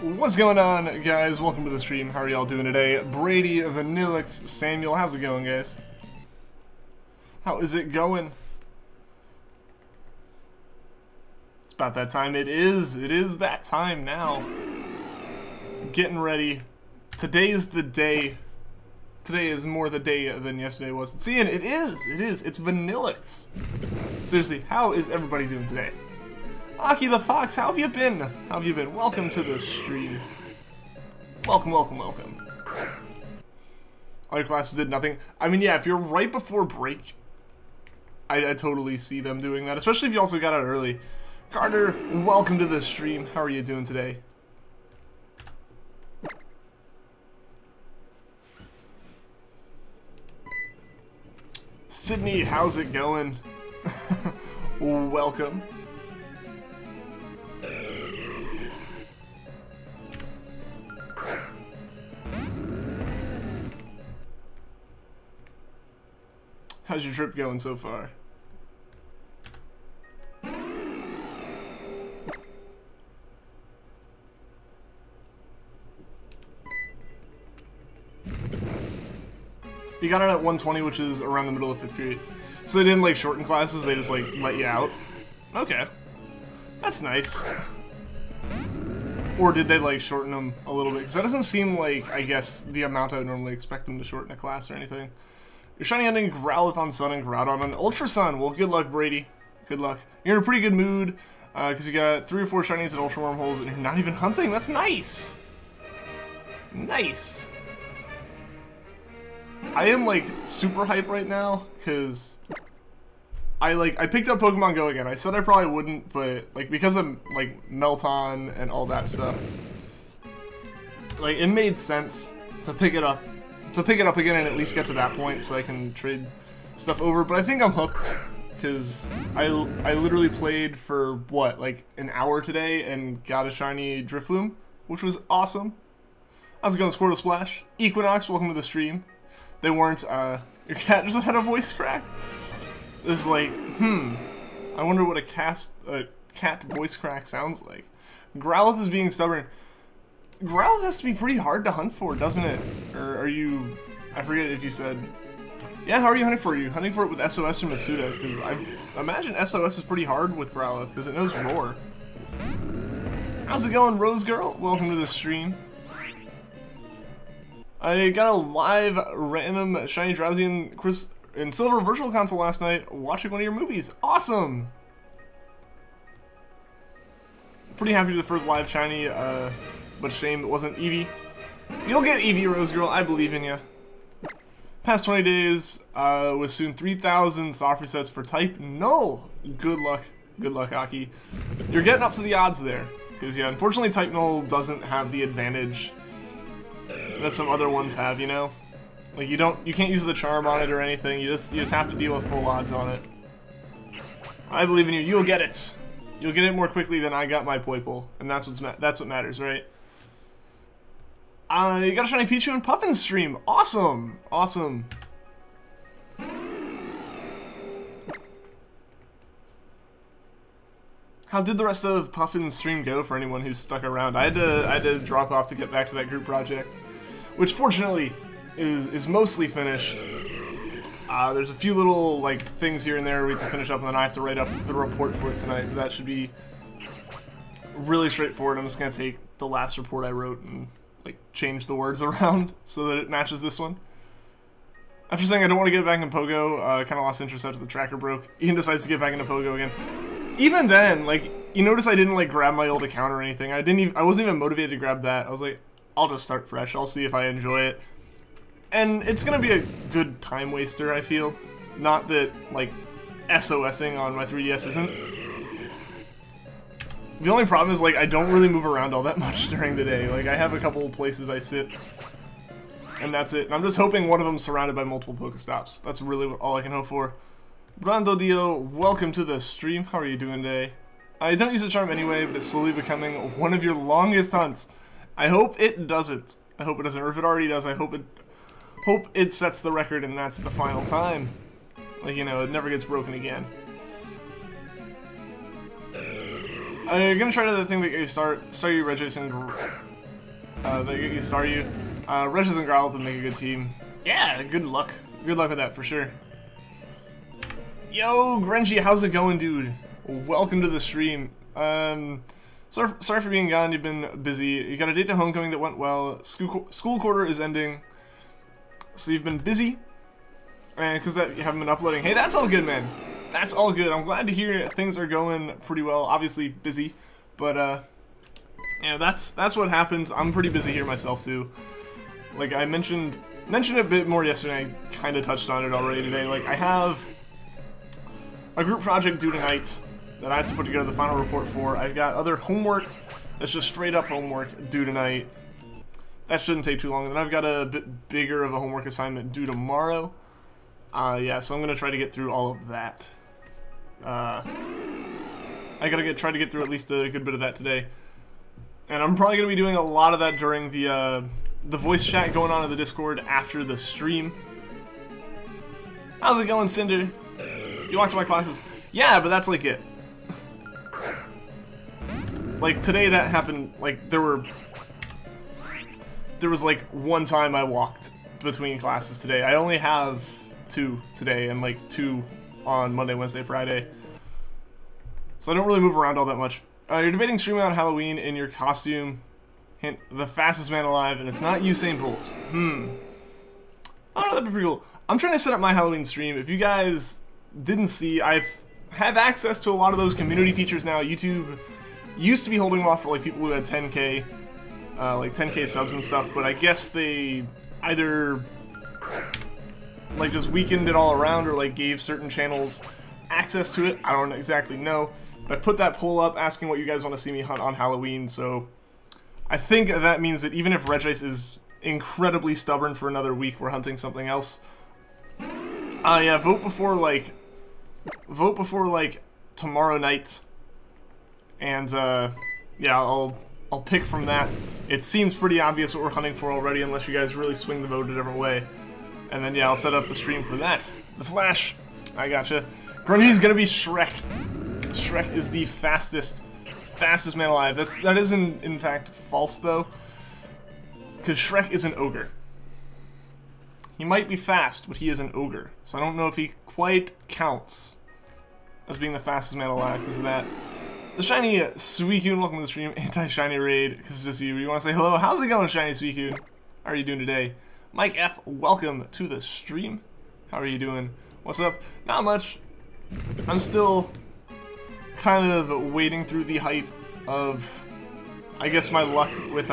What's going on, guys? Welcome to the stream. How are y'all doing today? Brady, Vanillix, Samuel, how's it going, guys? How is it going? It's about that time. It is that time now. Getting ready. Today's the day. Today is more the day than yesterday was. Seeing it is. It's Vanillix. Seriously, how is everybody doing today? Aki the Fox, how have you been? How have you been? Welcome to the stream. Welcome. All your classes did nothing. I mean, yeah, if you're right before break, I totally see them doing that, especially if you also got out early. Carter, welcome to the stream. How are you doing today? Sydney, how's it going? Welcome. How's your trip going so far? You got it at 120, which is around the middle of 5th period. So they didn't like shorten classes, they just like let you out. Okay. That's nice. Or did they like shorten them a little bit? Because that doesn't seem like, I guess, the amount I would normally expect them to shorten a class or anything. You're shiny ending Growlithe on Sun and Groudon on Ultra Sun. Well, good luck, Brady. Good luck. You're in a pretty good mood, because you got 3 or 4 shinies and Ultra Wormholes, and you're not even hunting. That's nice! Nice! I am, like, super hype right now, because I picked up Pokemon Go again. I said I probably wouldn't, but, like, because of, like, Melton and all that stuff, like, it made sense to pick it up. Again and at least get to that point so I can trade stuff over. But I think I'm hooked, because I literally played for, what, like, an hour today and got a shiny Drifloon, which was awesome. How's it going, Squirtle Splash? Equinox, welcome to the stream. They weren't, your cat just had a voice crack? It was like, I wonder what a cat voice crack sounds like. Growlithe is being stubborn. Growlithe has to be pretty hard to hunt for, doesn't it? Or are you... I forget if you said... Yeah, how are you hunting for? Are you hunting for it with SOS or Masuda? Because I imagine SOS is pretty hard with Growlithe, because it knows Roar. How's it going, Rose Girl? Welcome to the stream. I got a live random Shiny Drowsy and Silver Virtual Console last night watching one of your movies. Awesome! Pretty happy with the first live Shiny, but shame it wasn't Eevee. You'll get Eevee, Rose Girl. I believe in you. Past 20 days, with soon 3,000 soft resets for type null. Good luck. Good luck, Aki. You're getting up to the odds there. Because, yeah, unfortunately type null doesn't have the advantage that some other ones have, you know? Like, you can't use the charm on it or anything. You just have to deal with full odds on it. I believe in you. You'll get it. You'll get it more quickly than I got my Poipole. And that's what matters, right? You got a shiny Pichu and Puffin stream. Awesome! Awesome. How did the rest of Puffin's stream go for anyone who's stuck around? I had to drop off to get back to that group project, which fortunately is mostly finished. There's a few little like things here and there we have to finish up, and then I have to write up the report for it tonight. That should be really straightforward. I'm just gonna take the last report I wrote and like change the words around so that it matches this one. After saying I don't want to get back in Pogo, kind of lost interest after the tracker broke. Ian decides to get back into Pogo again. Even then, like, you notice I didn't like grab my old account or anything. I wasn't even motivated to grab that. I was like, I'll just start fresh. I'll see if I enjoy it. And it's gonna be a good time waster, I feel. Not that, like, SOSing on my 3DS isn't. The only problem is, like, I don't really move around all that much during the day. Like, I have a couple places I sit, and that's it. And I'm just hoping one of them's surrounded by multiple Pokestops. That's really all I can hope for. Brando Dio, welcome to the stream. How are you doing today? I don't use the charm anyway, but it's slowly becoming one of your longest hunts. I hope it doesn't. I hope it doesn't. Or if it already does, I hope it sets the record and that's the final time. Like, you know, it never gets broken again. I'm gonna try the thing that you start your Regice You Staryu. Regice and Ralts would make a good team. Yeah, good luck. Good luck with that for sure. Yo, Grenji, how's it going, dude? Welcome to the stream. Sorry for being gone. You've been busy. You got a date to homecoming that went well. School quarter is ending, so you've been busy, and because that you haven't been uploading. Hey, that's all good, man. That's all good. I'm glad to hear things are going pretty well. Obviously busy, but yeah, that's what happens. I'm pretty busy here myself too. Like I mentioned a bit more yesterday. I kind of touched on it already today. Like I have a group project due tonight that I have to put together the final report for. I've got other homework that's just straight up homework due tonight. That shouldn't take too long. And then I've got a bit bigger of a homework assignment due tomorrow. Yeah, so I'm gonna try to get through all of that. I gotta try to get through at least a good bit of that today. And I'm probably gonna be doing a lot of that during the voice chat going on in the Discord after the stream. How's it going, Cinder? You watch my classes? Yeah, but that's like it. Like today that happened, like there was like one time I walked between classes today. I only have 2 today and like 2 on Monday, Wednesday, Friday. So I don't really move around all that much. You're debating streaming on Halloween in your costume. Hint, the fastest man alive, and it's not Usain Bolt. I don't know, that'd be pretty cool. I'm trying to set up my Halloween stream. If you guys didn't see, I have access to a lot of those community features now. YouTube used to be holding them off for like people who had 10K, like 10K subs and stuff, but I guess they either like just weakened it all around or like gave certain channels access to it. I don't exactly know. But I put that poll up asking what you guys want to see me hunt on Halloween, so I think that means that even if Regice is incredibly stubborn for another week, we're hunting something else. Yeah, vote before like tomorrow night, and yeah, I'll pick from that. It seems pretty obvious what we're hunting for already, unless you guys really swing the vote a different way. And then yeah, I'll set up the stream for that. The Flash, I gotcha. Grundy's gonna be Shrek. Shrek is the fastest man alive. That is in fact false though, because Shrek is an ogre. He might be fast, but he is an ogre, so I don't know if he quite counts as being the fastest man alive because of that. The Shiny Suicune, welcome to the stream. Anti-Shiny Raid, because it's just you. You want to say hello? How's it going, Shiny Suicune? How are you doing today? Mike F, welcome to the stream. How are you doing? What's up? Not much. I'm still kind of wading through the hype of, I guess, my luck with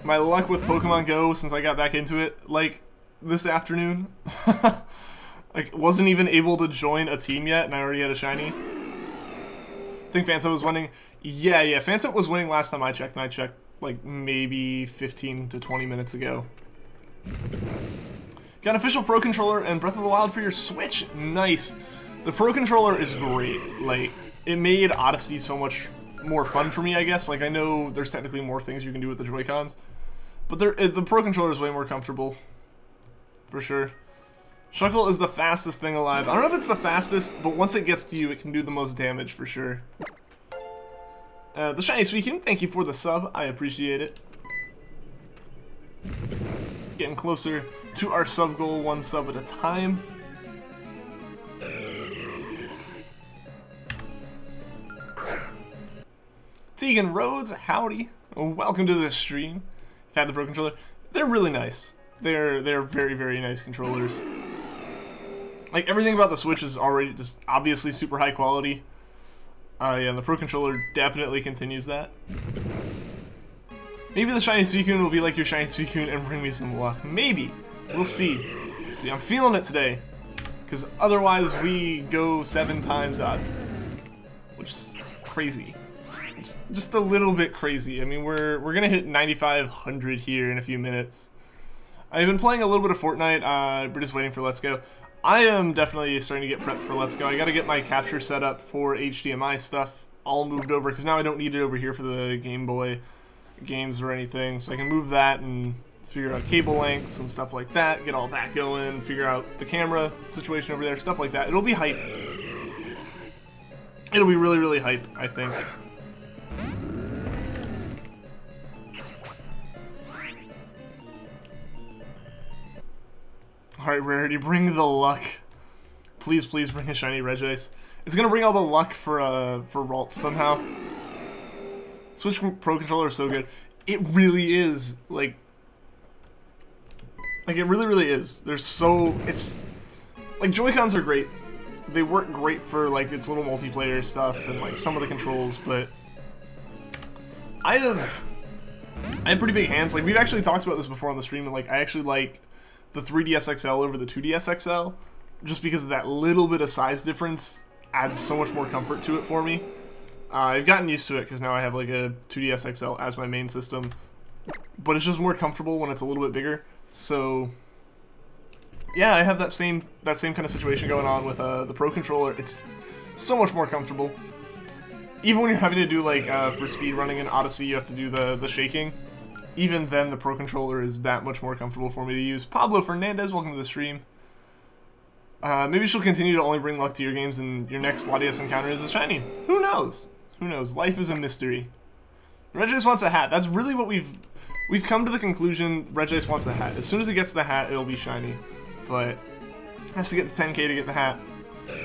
Pokemon Go since I got back into it, like, this afternoon. Like, wasn't even able to join a team yet, and I already had a shiny. I think Phantom was winning. Yeah, Phantom was winning last time I checked, and I checked, like, maybe 15 to 20 minutes ago. Got an official Pro Controller and Breath of the Wild for your Switch. Nice. The Pro Controller is great. Like, it made Odyssey so much more fun for me, I guess. Like, I know there's technically more things you can do with the Joy-Cons, but the Pro Controller is way more comfortable, for sure. Shuckle is the fastest thing alive. I don't know if it's the fastest, but once it gets to you, it can do the most damage, for sure. The Shiny Suicune, thank you for the sub. I appreciate it. Getting closer to our sub goal, 1 sub at a time. Tegan Rhodes, howdy. Welcome to the stream. I've had the Pro Controller. They're really nice. They're very, very nice controllers. Like, everything about the Switch is already just obviously super high quality. Yeah, and the Pro Controller definitely continues that. Maybe the Shiny Suicune will be like your Shiny Suicune and bring me some luck. Maybe. We'll see. See, I'm feeling it today. Because otherwise we go 7 times odds. Which is crazy. Just a little bit crazy. I mean, we're gonna hit 9,500 here in a few minutes. I've been playing a little bit of Fortnite. We're just waiting for Let's Go. I am definitely starting to get prepped for Let's Go. I gotta get my capture set up for HDMI stuff all moved over, because now I don't need it over here for the Game Boy games or anything. So I can move that and figure out cable lengths and stuff like that, get all that going, figure out the camera situation over there, stuff like that. It'll be hype. It'll be really, really hype, I think. Alright, Rarity, bring the luck. Please, please bring a shiny Regice. It's gonna bring all the luck for Ralts somehow. Switch Pro Controller is so good. It really is. Like it really, really is. It's... Like, Joy-Cons are great. They work great for, like, its little multiplayer stuff and, like, some of the controls, but... I have pretty big hands. Like, we've actually talked about this before on the stream, and, like, I actually like the 3DS XL over the 2DS XL, just because of that little bit of size difference adds so much more comfort to it for me. I've gotten used to it, because now I have, like, a 2DS XL as my main system, but it's just more comfortable when it's a little bit bigger, so... Yeah, I have that same kind of situation going on with the Pro Controller. It's so much more comfortable. Even when you're having to do, like, for speed running in Odyssey, you have to do the shaking. Even then, the Pro Controller is that much more comfortable for me to use. Pablo Fernandez, welcome to the stream. Maybe she'll continue to only bring luck to your games and your next Latias encounter is a shiny. Who knows? Who knows? Life is a mystery. Regice wants a hat. That's really what we've come to the conclusion. Regice wants a hat. As soon as he gets the hat, it'll be shiny. But has to get to 10K to get the hat.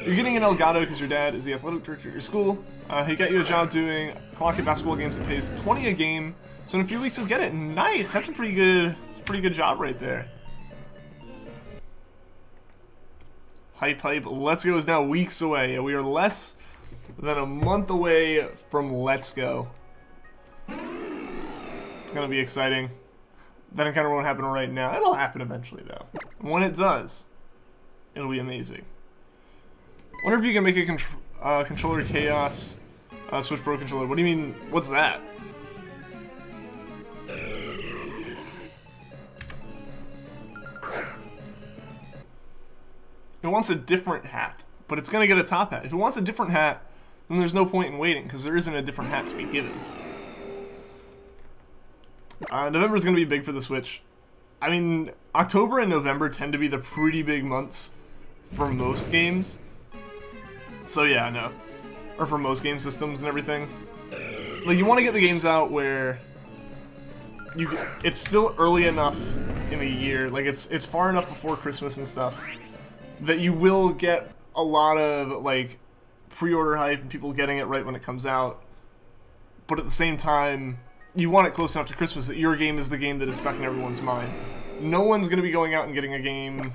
You're getting an Elgato because your dad is the athletic director at your school. He got you a job doing clock at basketball games that pays 20 a game. So in a few weeks you'll get it. Nice. That's a pretty good job right there. Hype. Let's Go is now weeks away. We are less than a month away from Let's Go. It's gonna be exciting. That encounter won't happen right now. It'll happen eventually, though. And when it does, it'll be amazing. Wonder if you can make a controller chaos Switch Pro Controller. What do you mean? What's that? It wants a different hat, but it's gonna get a top hat. If it wants a different hat, then there's no point in waiting, because there isn't a different hat to be given. November is going to be big for the Switch. I mean, October and November tend to be the pretty big months for most games. So yeah, no. Or for most game systems and everything. Like, you want to get the games out where it's still early enough in the year, like it's far enough before Christmas and stuff, that you will get a lot of, like, pre-order hype and people getting it right when it comes out. But at the same time, you want it close enough to Christmas that your game is the game that is stuck in everyone's mind. No one's going to be going out and getting a game,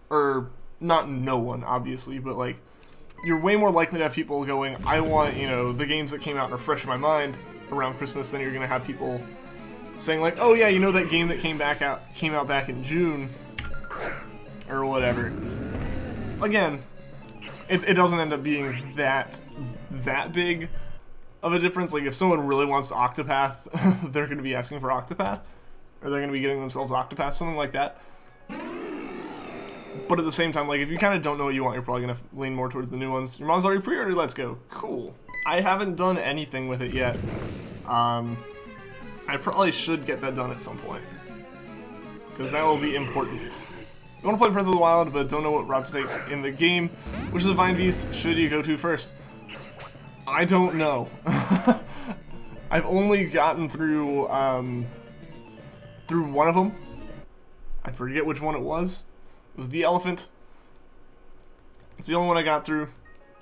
or not no one, obviously, but like, you're way more likely to have people going, I want, you know, the games that came out and are fresh in my mind around Christmas, than you're going to have people saying like, oh yeah, you know that game that came out back in June, or whatever. Again, it doesn't end up being that big of a difference. Like, if someone really wants to Octopath, they're going to be asking for Octopath, or they're going to be getting themselves Octopath, something like that. But at the same time, like, if you kind of don't know what you want, you're probably going to lean more towards the new ones. Your mom's already pre-ordered Let's Go. Cool. I haven't done anything with it yet. I probably should get that done at some point, because that will be important. You want to play Breath of the Wild, but don't know what route to take in the game. Which is the Vine Beast should you go to first? I don't know. I've only gotten through one of them. I forget which one it was. It was the elephant. It's the only one I got through.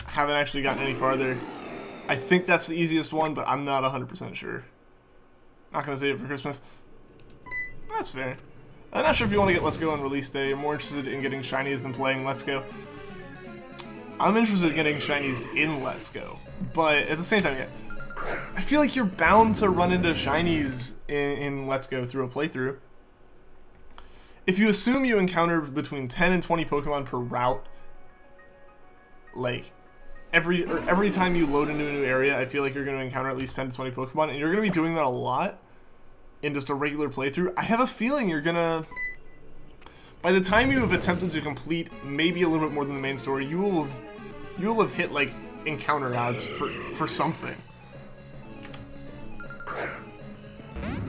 I haven't actually gotten any farther. I think that's the easiest one, but I'm not 100% sure. Not gonna save it for Christmas. That's fair. I'm not sure if you want to get Let's Go on release day. I'm more interested in getting Shinies than playing Let's Go. I'm interested in getting Shinies in Let's Go, but at the same time, yeah, I feel like you're bound to run into Shinies in Let's Go through a playthrough. If you assume you encounter between 10 and 20 Pokemon per route, like, every time you load into a new area, I feel like you're going to encounter at least 10 to 20 Pokemon, and you're going to be doing that a lot in just a regular playthrough. I have a feeling you're going to... By the time you have attempted to complete maybe a little bit more than the main story, you will have hit, like, encounter odds for something.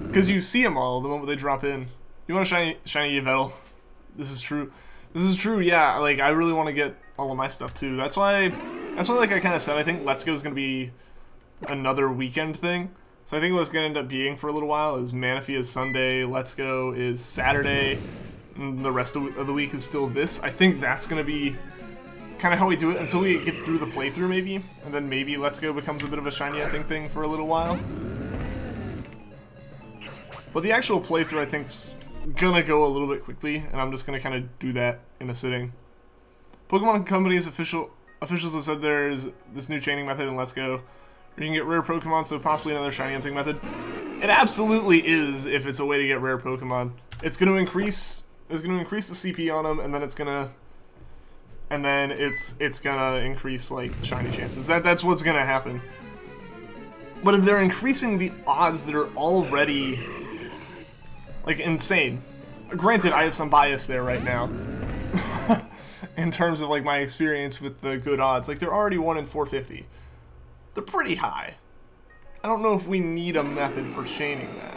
Because you see them all the moment they drop in. You want a shiny Yveltal? This is true. This is true, yeah. Like, I really want to get all of my stuff, too. That's why like, I kind of said, I think Let's Go is going to be another weekend thing. So I think what's going to end up being for a little while is Manaphy is Sunday, Let's Go is Saturday, and the rest of the week is still this. I think that's going to be kind of how we do it until we get through the playthrough, maybe. And then maybe Let's Go becomes a bit of a shiny hunting thing for a little while. But the actual playthrough, I think, is going to go a little bit quickly, and I'm just going to kind of do that in a sitting. Pokemon Company's officials have said there's this new chaining method in Let's Go, where you can get rare Pokemon, so possibly another shiny hunting method. It absolutely is if it's a way to get rare Pokemon. It's going to increase the CP on them, and then it's gonna increase like the shiny chances. That's what's gonna happen. But if they're increasing the odds that are already like insane, granted I have some bias there right now in terms of like my experience with the good odds. Like they're already 1 in 450. They're pretty high. I don't know if we need a method for chaining that.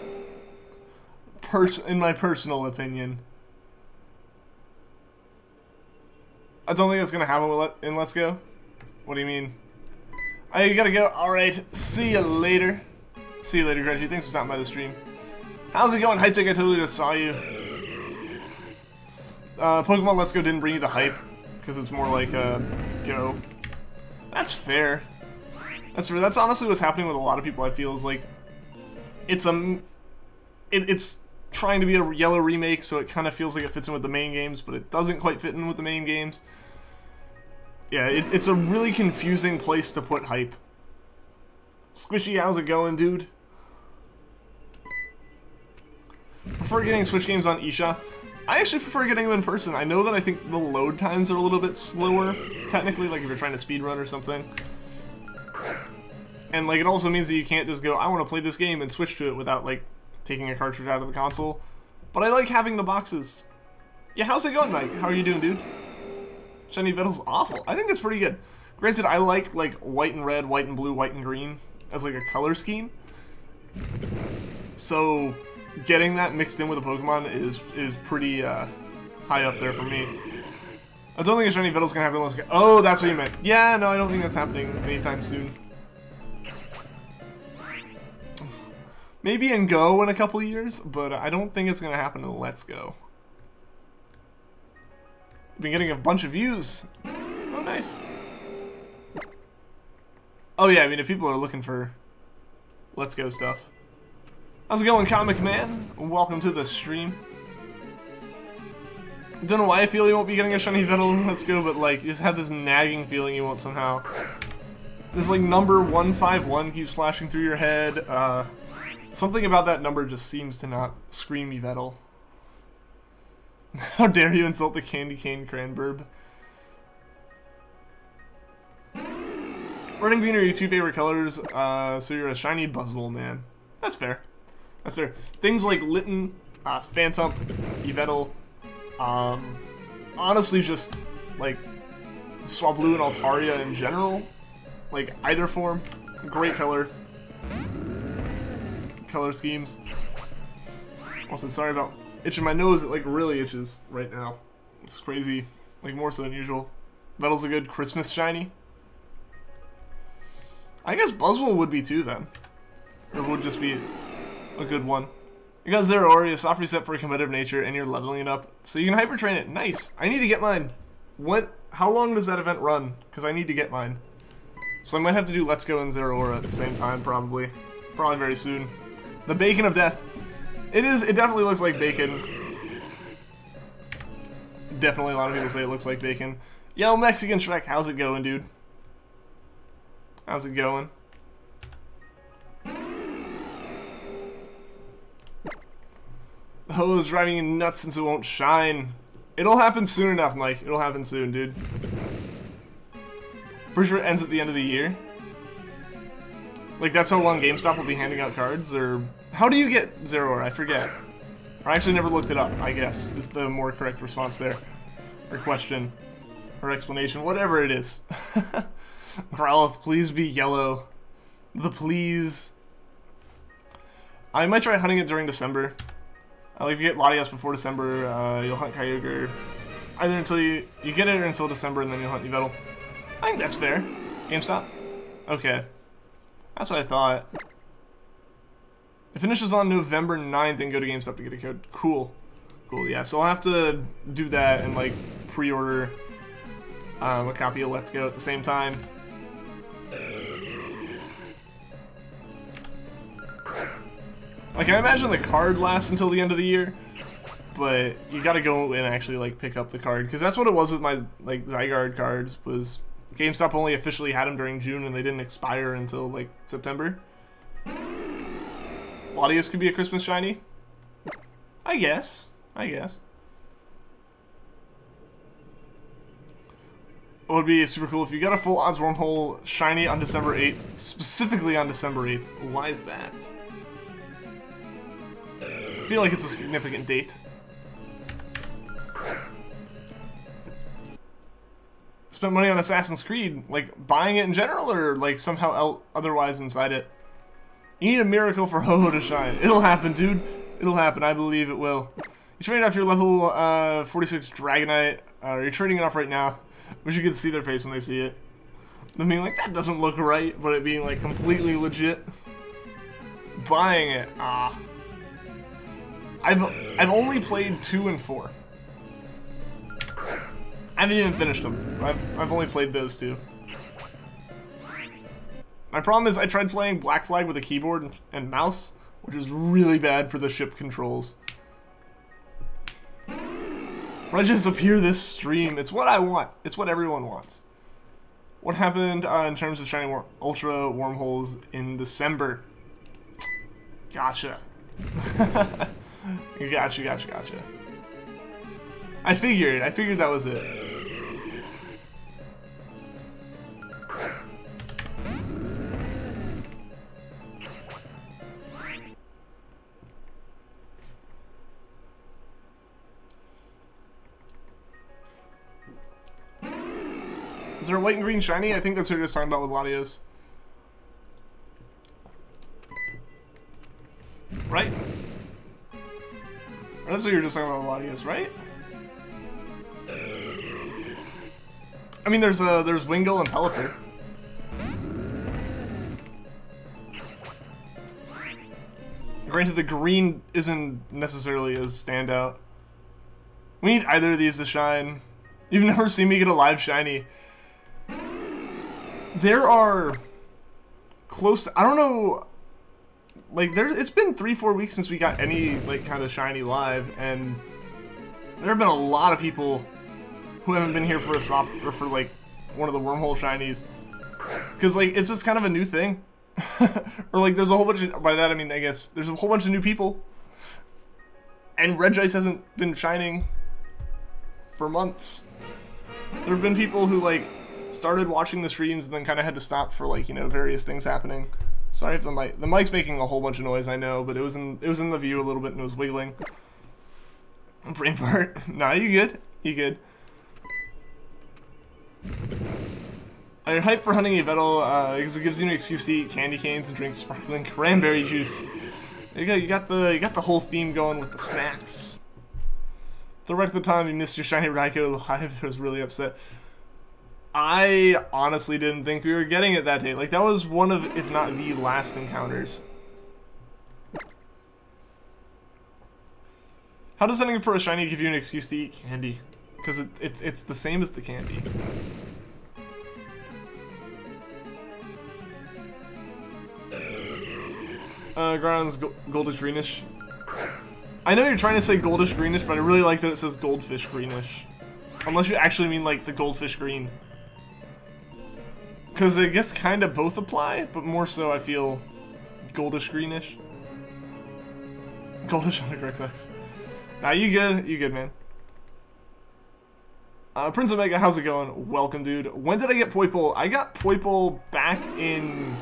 In my personal opinion. I don't think that's gonna happen in Let's Go. What do you mean? Oh, you gotta go? Alright, see you later. See you later, Reggie. Thanks for stopping by the stream. How's it going, Hype Tech? I totally just saw you. Pokemon Let's Go didn't bring you the hype, because it's more like Go. That's fair. That's fair. That's honestly what's happening with a lot of people, I feel, is like it's trying to be a Yellow remake, so it kind of feels like it fits in with the main games, but it doesn't quite fit in with the main games. Yeah, it's a really confusing place to put hype. Squishy, how's it going, dude? Prefer getting Switch games on eShop? I actually prefer getting them in person. I know that I think the load times are a little bit slower, technically, like if you're trying to speedrun or something. And like it also means that you can't just go, I want to play this game and switch to it without like taking a cartridge out of the console. But I like having the boxes. Yeah, how's it going, Mike? How are you doing, dude? Shiny Vettel's awful. I think it's pretty good. Granted, I like white and red, white and blue, white and green as like a color scheme. So getting that mixed in with a Pokemon is pretty high up there for me. I don't think a Shiny Vettel's gonna happen unless oh, that's what you meant. Yeah, no, I don't think that's happening anytime soon. Maybe in Go in a couple years, but I don't think it's going to happen in Let's Go. Been getting a bunch of views. Oh, nice. Oh yeah, I mean, if people are looking for Let's Go stuff. How's it going, Comic Man? Welcome to the stream. Don't know why I feel you won't be getting a Shiny Vettel in Let's Go, but like, you just have this nagging feeling you won't somehow. This like number 151 keeps flashing through your head. Something about that number just seems to not scream Yvettle. How dare you insult the Candy Cane Cranberb? Running Bean are your two favorite colors, so you're a shiny Buzzwole man. That's fair. That's fair. Things like Litten, Phantump, Yvettle, honestly just, like, Swablu and Altaria in general, like, either form, great color schemes. Also, sorry about itching my nose. It like really itches right now. It's crazy, like more so than usual. Vettel's a good Christmas shiny. I guess Buzzwole would be too then, or would just be a good one. You got Zeraora, a soft reset for competitive nature, and you're leveling it up, so you can hyper train it. Nice. I need to get mine. What? How long does that event run? Because I need to get mine. So I might have to do Let's Go and Zeraora at the same time, probably very soon. The Bacon of Death. It definitely looks like bacon. Definitely a lot of people say it looks like bacon. Yo, Mexican Shrek, how's it going, dude? How's it going? The hose driving you nuts since it won't shine. It'll happen soon enough, Mike. It'll happen soon, dude. Pretty sure it ends at the end of the year. Like, that's how long GameStop will be handing out cards, or... How do you get Zeraora? I forget. I actually never looked it up, I guess, is the more correct response there. Or question. Or explanation. Whatever it is. Growlithe, please be yellow. The please. I might try hunting it during December. Like, if you get Latias before December, you'll hunt Kyogre. Either until you get it or until December, and then you'll hunt Yvettle. I think that's fair. GameStop? Okay. That's what I thought. It finishes on November 9th and go to GameStop to get a code. Cool. Cool, yeah, so I'll have to do that and, like, pre-order a copy of Let's Go at the same time. Like, I imagine the card lasts until the end of the year, but you gotta go and actually, like, pick up the card, because that's what it was with my, like, Zygarde cards, was GameStop only officially had them during June, and they didn't expire until, like, September. Latios could be a Christmas shiny? I guess. It would be super cool if you got a full odds wormhole shiny on December 8th, specifically on December 8th. Why is that? I feel like it's a significant date. Spent money on Assassin's Creed, like buying it in general, or like somehow otherwise inside it. You need a miracle for Ho-Oh to shine. It'll happen, dude. It'll happen. I believe it will. You trade off your level 46 Dragonite. You're trading it off right now. Wish you could see their face when they see it. Them being like, that doesn't look right, but it being like completely legit. Buying it. Ah. I've only played 2 and 4. I haven't even finished them. I've only played those 2. My problem is I tried playing Black Flag with a keyboard and mouse, which is really bad for the ship controls. Regice appear this stream. It's what I want. It's what everyone wants. What happened in terms of Shiny Ultra wormholes in December? Gotcha. Gotcha. I figured that was it. Is there a white and green shiny? I think that's what you're just talking about with Latios. Right? Or that's what you're just talking about with Latios, right? I mean, there's Wingull and Pelipper. Granted, the green isn't necessarily as standout. We need either of these to shine. You've never seen me get a live shiny. There are close to, I don't know, like it's been 3-4 weeks since we got any like kind of shiny live, and there have been a lot of people who haven't been here for a soft or for like one of the wormhole shinies, because like it's just kind of a new thing. Or like there's a whole bunch of, by that I mean I guess there's a whole bunch of new people, and Regice hasn't been shining for months. There have been people who like started watching the streams and then kind of had to stop for like, you know, various things happening. Sorry if the mic's making a whole bunch of noise, I know, but it was in the view a little bit and it was wiggling. Brain fart. Nah, you good. You're hyped for hunting Yveltal because it gives you an excuse to eat candy canes and drink sparkling cranberry juice. There you go. You got the whole theme going with the snacks. The rest of the time you missed your shiny Raikou live, I was really upset. I honestly didn't think we were getting it that day. Like, that was one of, if not the last encounters. How does hunting for a shiny give you an excuse to eat candy? Because it's the same as the candy. Ground's goldish greenish. I know you're trying to say goldish greenish, but I really like that it says goldfish greenish. Unless you actually mean like the goldfish green. Because I guess kind of both apply, but more so I feel goldish greenish. Goldish XX. Nah, you good, man. Prince Omega, how's it going? Welcome, dude. When did I get Poipole? I got Poipole back in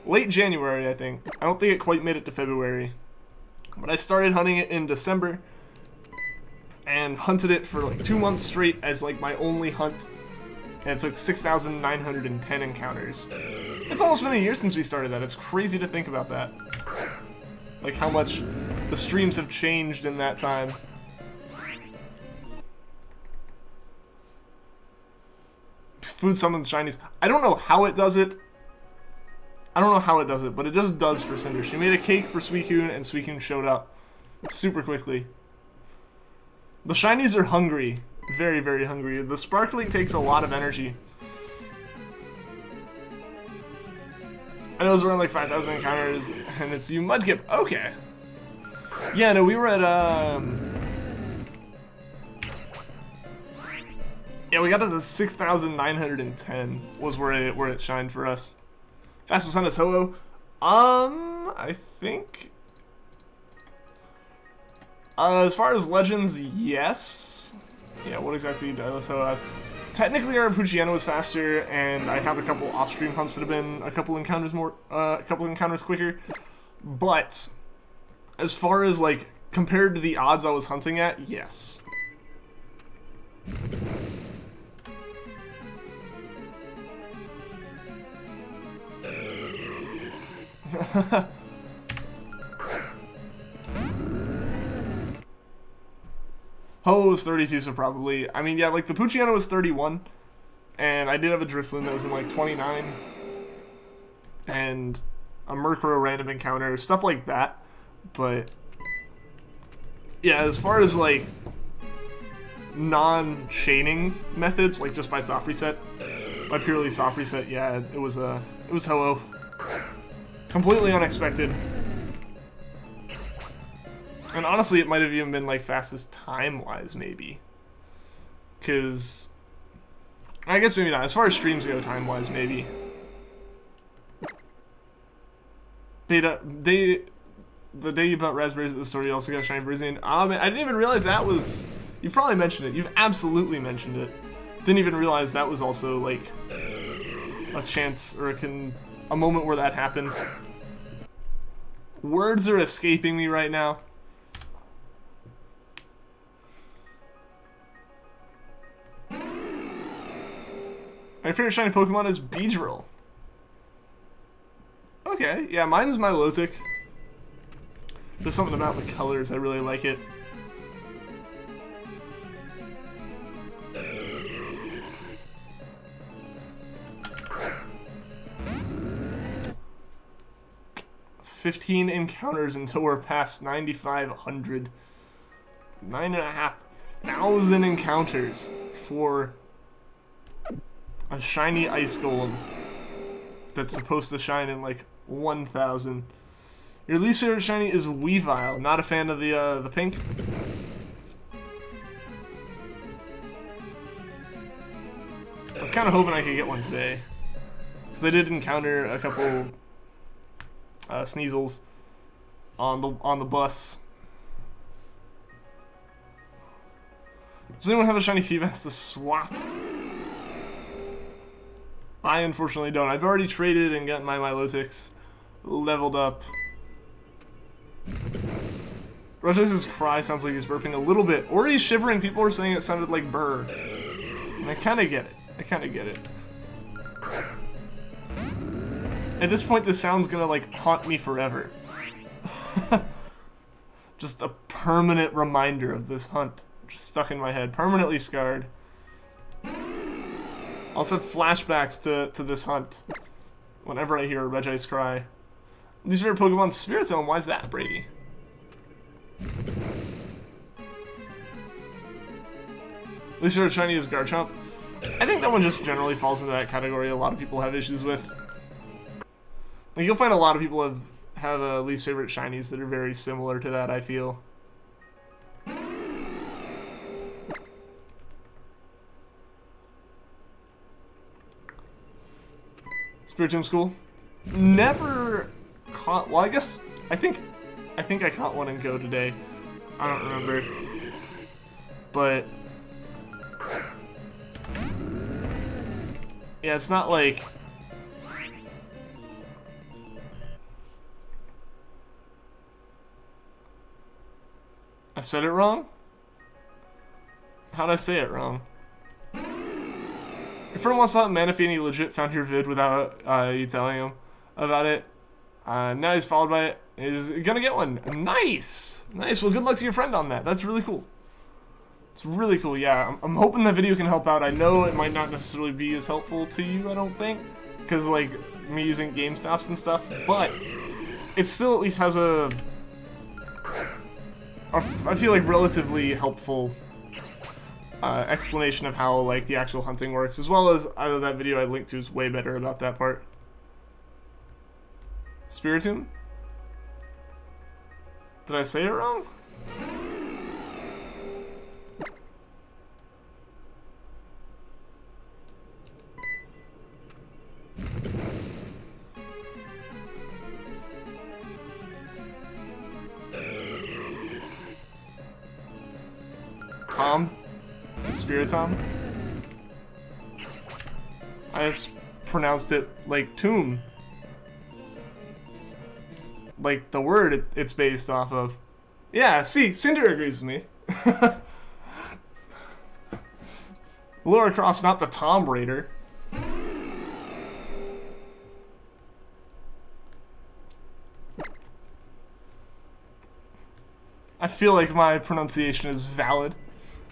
late January, I think. I don't think it quite made it to February. But I started hunting it in December and hunted it for like 2 months straight as like my only hunt. And it took 6,910 encounters. It's almost been a year since we started that. It's crazy to think about that. Like how much the streams have changed in that time. Food summons shinies. I don't know how it does it. But it just does for Cinder. She made a cake for Suicune, and Suicune showed up super quickly. The Shinies are hungry. Very, very hungry. The Sparkling takes a lot of energy. I know it was around like 5,000 encounters, and it's you, Mudkip. Okay. Yeah, no, we were at, yeah, we got to the 6,910 was where it shined for us. Fastest hunt is Ho-Oh. I think... as far as legends, yes. Yeah, what exactly does Ho-Oh has? Technically, our Poochyena was faster, and I have a couple off-stream hunts that have been a couple encounters quicker. But as far as like compared to the odds I was hunting at, yes. Ho was 32, so probably. I mean, yeah, like the Poochyena was 31, and I did have a Drifloon that was in like 29, and a Murkrow random encounter, stuff like that. But yeah, as far as like non-chaining methods, like just by soft reset, by purely soft reset, yeah, it was Ho-Oh. Completely unexpected. And honestly, it might have even been like fastest time-wise, maybe. Cause I guess maybe not. As far as streams go, time-wise, maybe. The day you bought raspberries at the store, you also got shiny Brazilian. I didn't even realize that was. You've probably mentioned it. You've absolutely mentioned it. Didn't even realize that was also like a chance or a moment where that happened. Words are escaping me right now. My favorite shiny Pokemon is Beedrill. Okay, yeah, mine's Milotic. There's something about the colors, I really like it. $15 encounters until we're past 9,500. 9,500 encounters for a shiny Ice Golem that's supposed to shine in like 1,000. Your least favorite shiny is Weavile. Not a fan of the pink. I was kind of hoping I could get one today, because I did encounter a couple Sneasels on the bus. Does anyone have a shiny Feebas to swap? I unfortunately don't. I've already traded and gotten my Milotics leveled up. Regice's cry sounds like he's burping a little bit, or he's shivering. People are saying it sounded like burr, and I kind of get it. I kind of get it. At this point, this sound's gonna like haunt me forever. Just a permanent reminder of this hunt, just stuck in my head, permanently scarred. I also have flashbacks to this hunt whenever I hear a Regice cry. These are Pokemon Spirit Zone. Why is that, Brady? At least your shiny is Garchomp. I think that one just generally falls into that category a lot of people have issues with. Like, you'll find a lot of people have least favorite shinies that are very similar to that, I feel. Spiritomb School. Never caught. Well, I think I caught one in Go today. I don't remember, but yeah, it's not like. I said it wrong? How'd I say it wrong? Your friend wants to help Manaphy and he legit found your vid without you telling him about it. Now he's followed by it. He's gonna get one. Nice! Nice, well good luck to your friend on that. That's really cool. It's really cool, yeah. I'm hoping the video can help out. I know it might not necessarily be as helpful to you, I don't think. Because, like, me using GameStops and stuff. But it still at least has a I feel like relatively helpful explanation of how like the actual hunting works, as well as either that video I linked to is way better about that part. Spiritomb? Did I say it wrong? Tom? Spiritomb? I just pronounced it like tomb. Like the word it's based off of. Yeah, see, Cinder agrees with me. Laura Croft's not the Tomb Raider. I feel like my pronunciation is valid.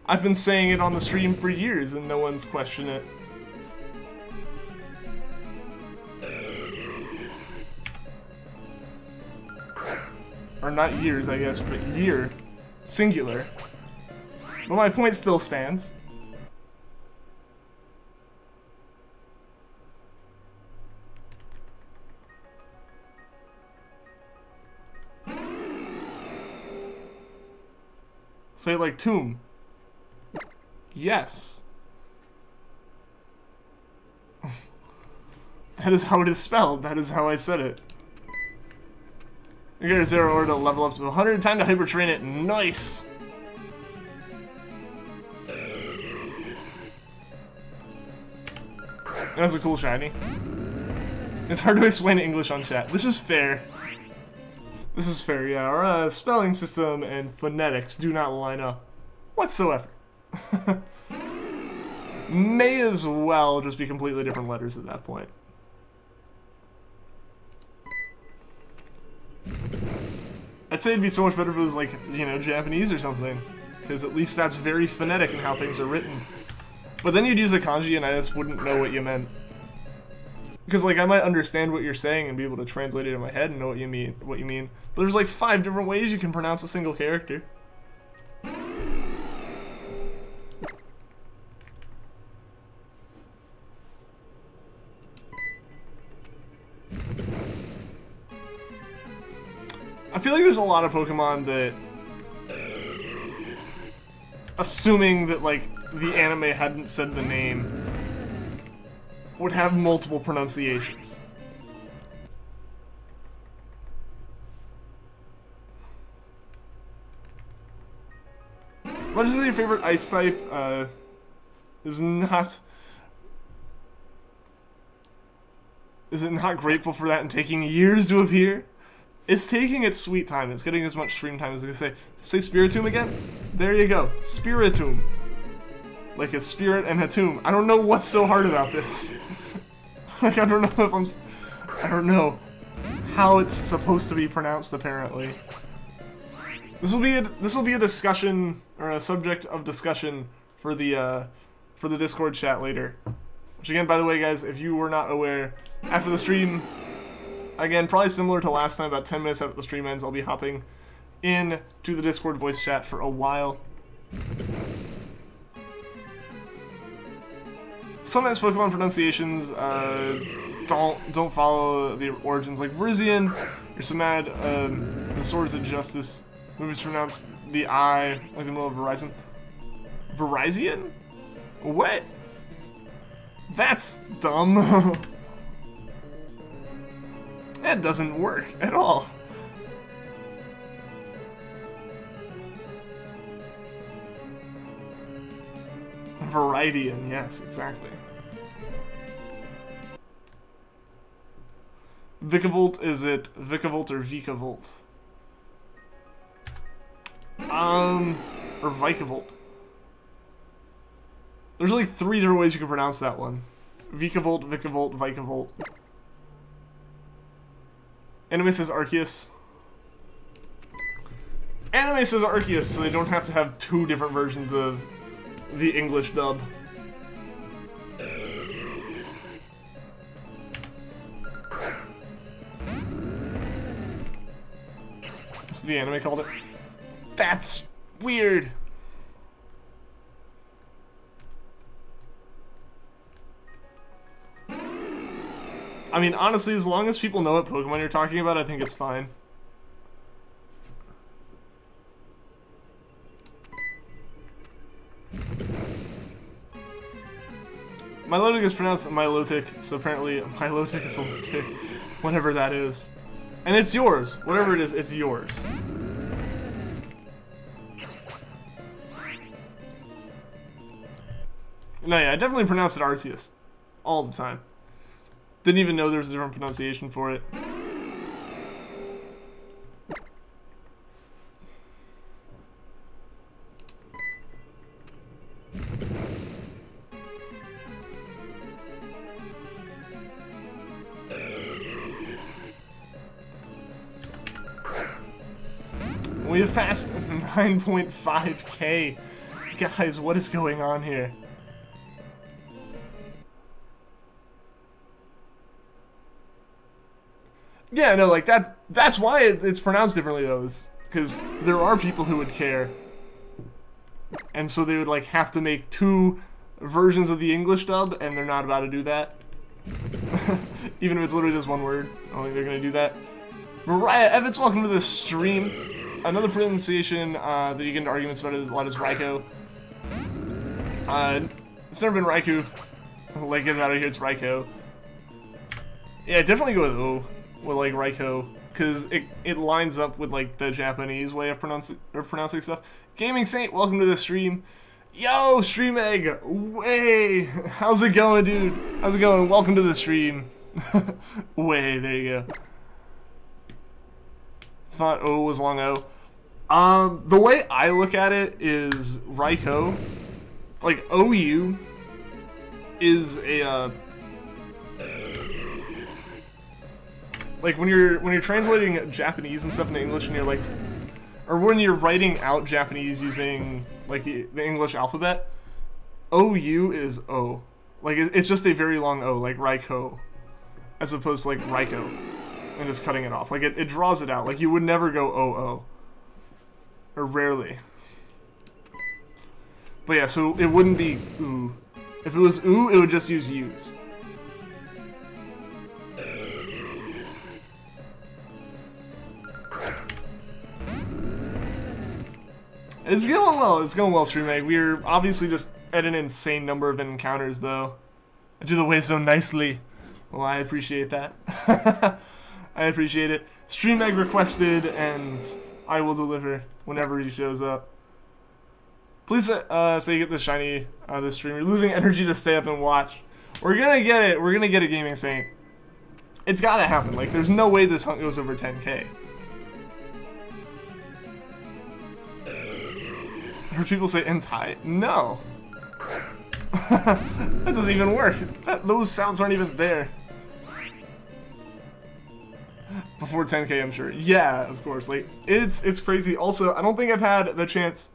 I've been saying it on the stream for years and no one's questioned it. Or not years, I guess, but year. Singular. But my point still stands. Say it like tomb. Yes. That is how it is spelled. That is how I said it. You get a 0 order to level up to 100. Time to hyper train it. Nice. That's a cool shiny. It's hard to explain English on chat. This is fair. This is fair, yeah. Our spelling system and phonetics do not line up whatsoever. May as well just be completely different letters at that point. I'd say it'd be so much better if it was like, you know, Japanese or something. Because at least that's very phonetic in how things are written. But then you'd use a kanji and I just wouldn't know what you meant. Because like I might understand what you're saying and be able to translate it in my head and know what you mean. But there's like 5 different ways you can pronounce a single character. I feel like there's a lot of Pokemon that, assuming that like the anime hadn't said the name, would have multiple pronunciations. What is your favorite ice type? Is it not grateful for that and taking years to appear? It's taking its sweet time. It's getting as much stream time as I can say. Say Spiritomb again? There you go. Spiritomb. Like a spirit and a tomb. I don't know what's so hard about this. Like, I don't know if I don't know how it's supposed to be pronounced, apparently. This will be a discussion, or a subject of discussion for the Discord chat later. Which again, by the way, guys, if you were not aware, after the stream, again, probably similar to last time, about 10 minutes after the stream ends, I'll be hopping in to the Discord voice chat for a while. Sometimes Pokemon pronunciations don't follow the origins. Like Virizion, you're so mad. The Swords of Justice movies pronounced the I like the middle of Verizon. Virizion? What? That's dumb. That doesn't work at all. Viridian, yes, exactly. Vikavolt, is it Vikavolt or Vikavolt? Or Vikavolt. There's like 3 different ways you can pronounce that one. Vikavolt, Vikavolt, Vikavolt. Anime says Arceus. Anime says Arceus, so they don't have to have 2 different versions of the English dub. That's what the anime called it. That's weird. I mean, honestly, as long as people know what Pokemon you're talking about, I think it's fine. Milotic is pronounced Milotic, so apparently Milotic is Milotic, whatever that is. And it's yours. Whatever it is, it's yours. No, yeah, I definitely pronounced it Arceus. All the time. Didn't even know there was a different pronunciation for it. We have passed 9.5k. Guys, what is going on here? Yeah, no, like, that's why it's pronounced differently, though, because there are people who would care. And so they would, like, have to make 2 versions of the English dub, and they're not about to do that. Even if it's literally just 1 word, I don't think they're gonna do that. Mariah Evans, welcome to the stream. Another pronunciation that you get into arguments about a lot is Raikou. It's never been Raikou. Like, get it out of here, it's Raikou. Yeah, definitely go with O. With like Raikou, because it lines up with like the Japanese way of pronouncing stuff. Gaming Saint, welcome to the stream. Yo, Stream Egg, way, how's it going, dude? How's it going? Welcome to the stream. Way, there you go. Thought O was long O. The way I look at it is Raikou, like OU, is a like when you're translating Japanese and stuff into English and you're like, or when you're writing out Japanese using like the English alphabet, OU is O. Like it's just a very long O, like Raikou, as opposed to like Raikou, and just cutting it off. Like it draws it out. Like you would never go OO, or rarely. But yeah, so it wouldn't be oo. If it was oo, it would just use U's. It's going well. It's going well, Stream Egg. We're obviously just at an insane number of encounters, though. I do the way so nicely. Well, I appreciate that. I appreciate it. Stream Egg requested, and I will deliver whenever he shows up. Please say you get the shiny this stream. You're losing energy to stay up and watch. We're gonna get it. We're gonna get a Gaming Saint. It's gotta happen. Like, there's no way this hunt goes over 10k. I heard people say Entei. No. That doesn't even work. Those sounds aren't even there. Before 10k, I'm sure. Yeah, of course. Like, it's crazy. Also, I don't think I've had the chance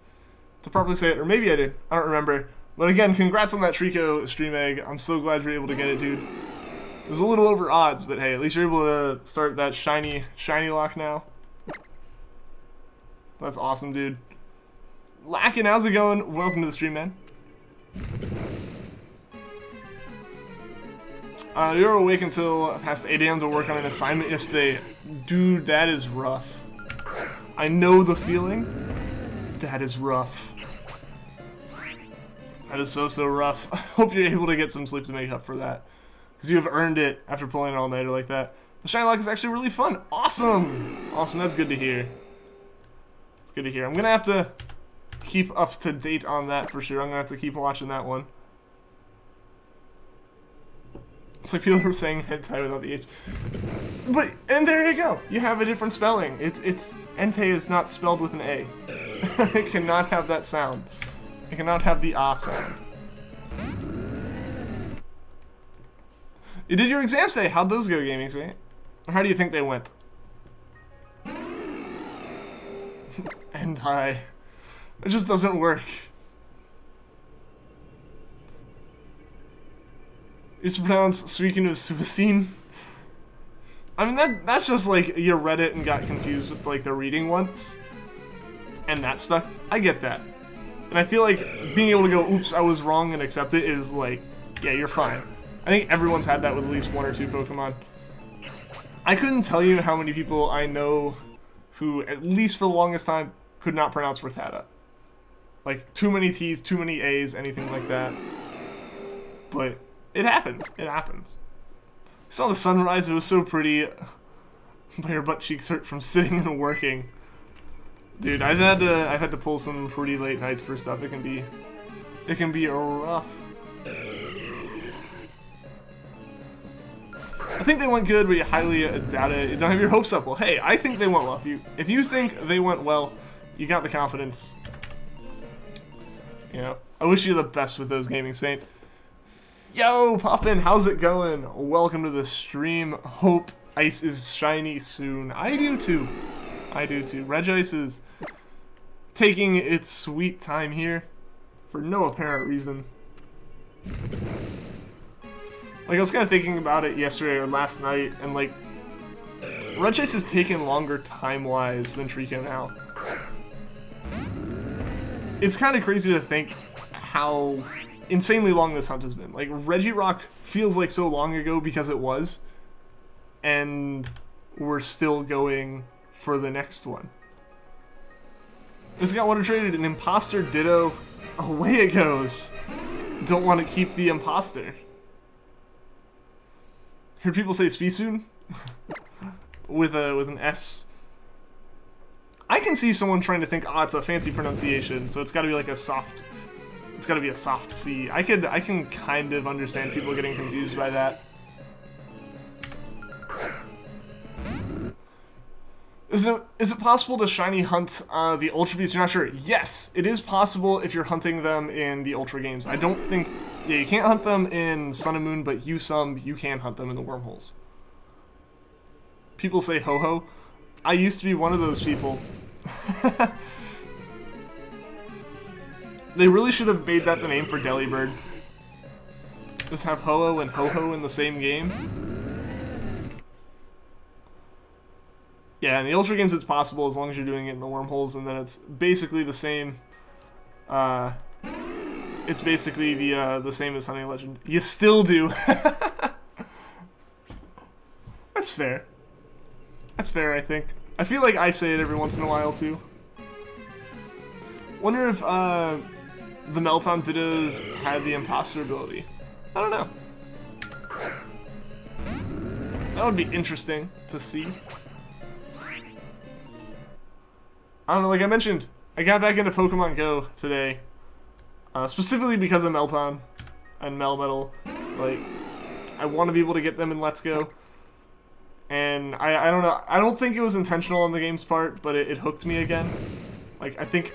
to properly say it, or maybe I did. I don't remember. But again, congrats on that Treecko Stream Egg. I'm so glad you're able to get it, dude. It was a little over odds, but hey, at least you're able to start that shiny lock now. That's awesome, dude. Lackin', how's it going? Welcome to the stream, man. You're awake until past 8 AM to work on an assignment yesterday. Dude, that is rough. I know the feeling. That is rough. That is so rough. I hope you're able to get some sleep to make up for that. Because you have earned it after pulling an all-nighter like that. The shiny lock is actually really fun. Awesome! Awesome, that's good to hear. It's good to hear. I'm gonna have to keep up to date on that for sure. I'm gonna have to keep watching that one. It's like people were saying hentai without the H. But, and there you go. You have a different spelling. It's Entei is not spelled with an A. It cannot have that sound. It cannot have the ah sound. You did your exams today. How'd those go, Gaming Saint? Or how do you think they went? Entei. It just doesn't work. It's pronounced Suicune as Suicune. I mean, that's just like you read it and got confused with like the reading once. And that stuck. I get that. And I feel like being able to go, oops, I was wrong and accept it is like, yeah, you're fine. I think everyone's had that with at least 1 or 2 Pokemon. I couldn't tell you how many people I know who, at least for the longest time, could not pronounce Rattata. Like, too many T's, too many A's, anything like that. But it happens. It happens. Saw the sunrise, it was so pretty. But your butt cheeks hurt from sitting and working. Dude, I've had to pull some pretty late nights for stuff. It can be rough. I think they went good, but you highly doubt it. You don't have your hopes up. Well, hey, I think they went well. If you think they went well, you got the confidence. You know, I wish you the best with those, Gaming Saint. Yo, Puffin, how's it going? Welcome to the stream. Hope Ice is shiny soon. I do too. I do too. Regice is taking its sweet time here for no apparent reason. Like, I was kind of thinking about it yesterday or last night, and like, Regice has taken longer time-wise than Treecko now. It's kind of crazy to think how insanely long this hunt has been. Like, Regirock feels like so long ago because it was, and we're still going for the next one. This got one traded, an imposter ditto. Away it goes. Don't want to keep the imposter. Heard people say Suicune with an S. I can see someone trying to think, oh, it's a fancy pronunciation, so it's got to be like a soft. It's got to be a soft C. I can kind of understand people getting confused by that. Is it possible to shiny hunt the Ultra Beasts? You're not sure? Yes, it is possible if you're hunting them in the Ultra games. I don't think... Yeah, you can't hunt them in Sun and Moon, but you can hunt them in the wormholes. People say ho-ho. I used to be one of those people. They really should have made that the name for Delibird. Just have ho-oh and ho-ho in the same game. Yeah, in the Ultra games it's possible as long as you're doing it in the wormholes, and then it's basically the same. It's basically the same as Honey Legend. You still do. That's fair. That's fair, I think. I feel like I say it every once in a while too. Wonder if the Melton Dittos had the imposter ability. I don't know. That would be interesting to see. I don't know, like I mentioned, I got back into Pokemon Go today. Specifically because of Melton and Melmetal. Like, I want to be able to get them in Let's Go. And I don't know, I don't think it was intentional on the game's part, but it hooked me again. Like, I think,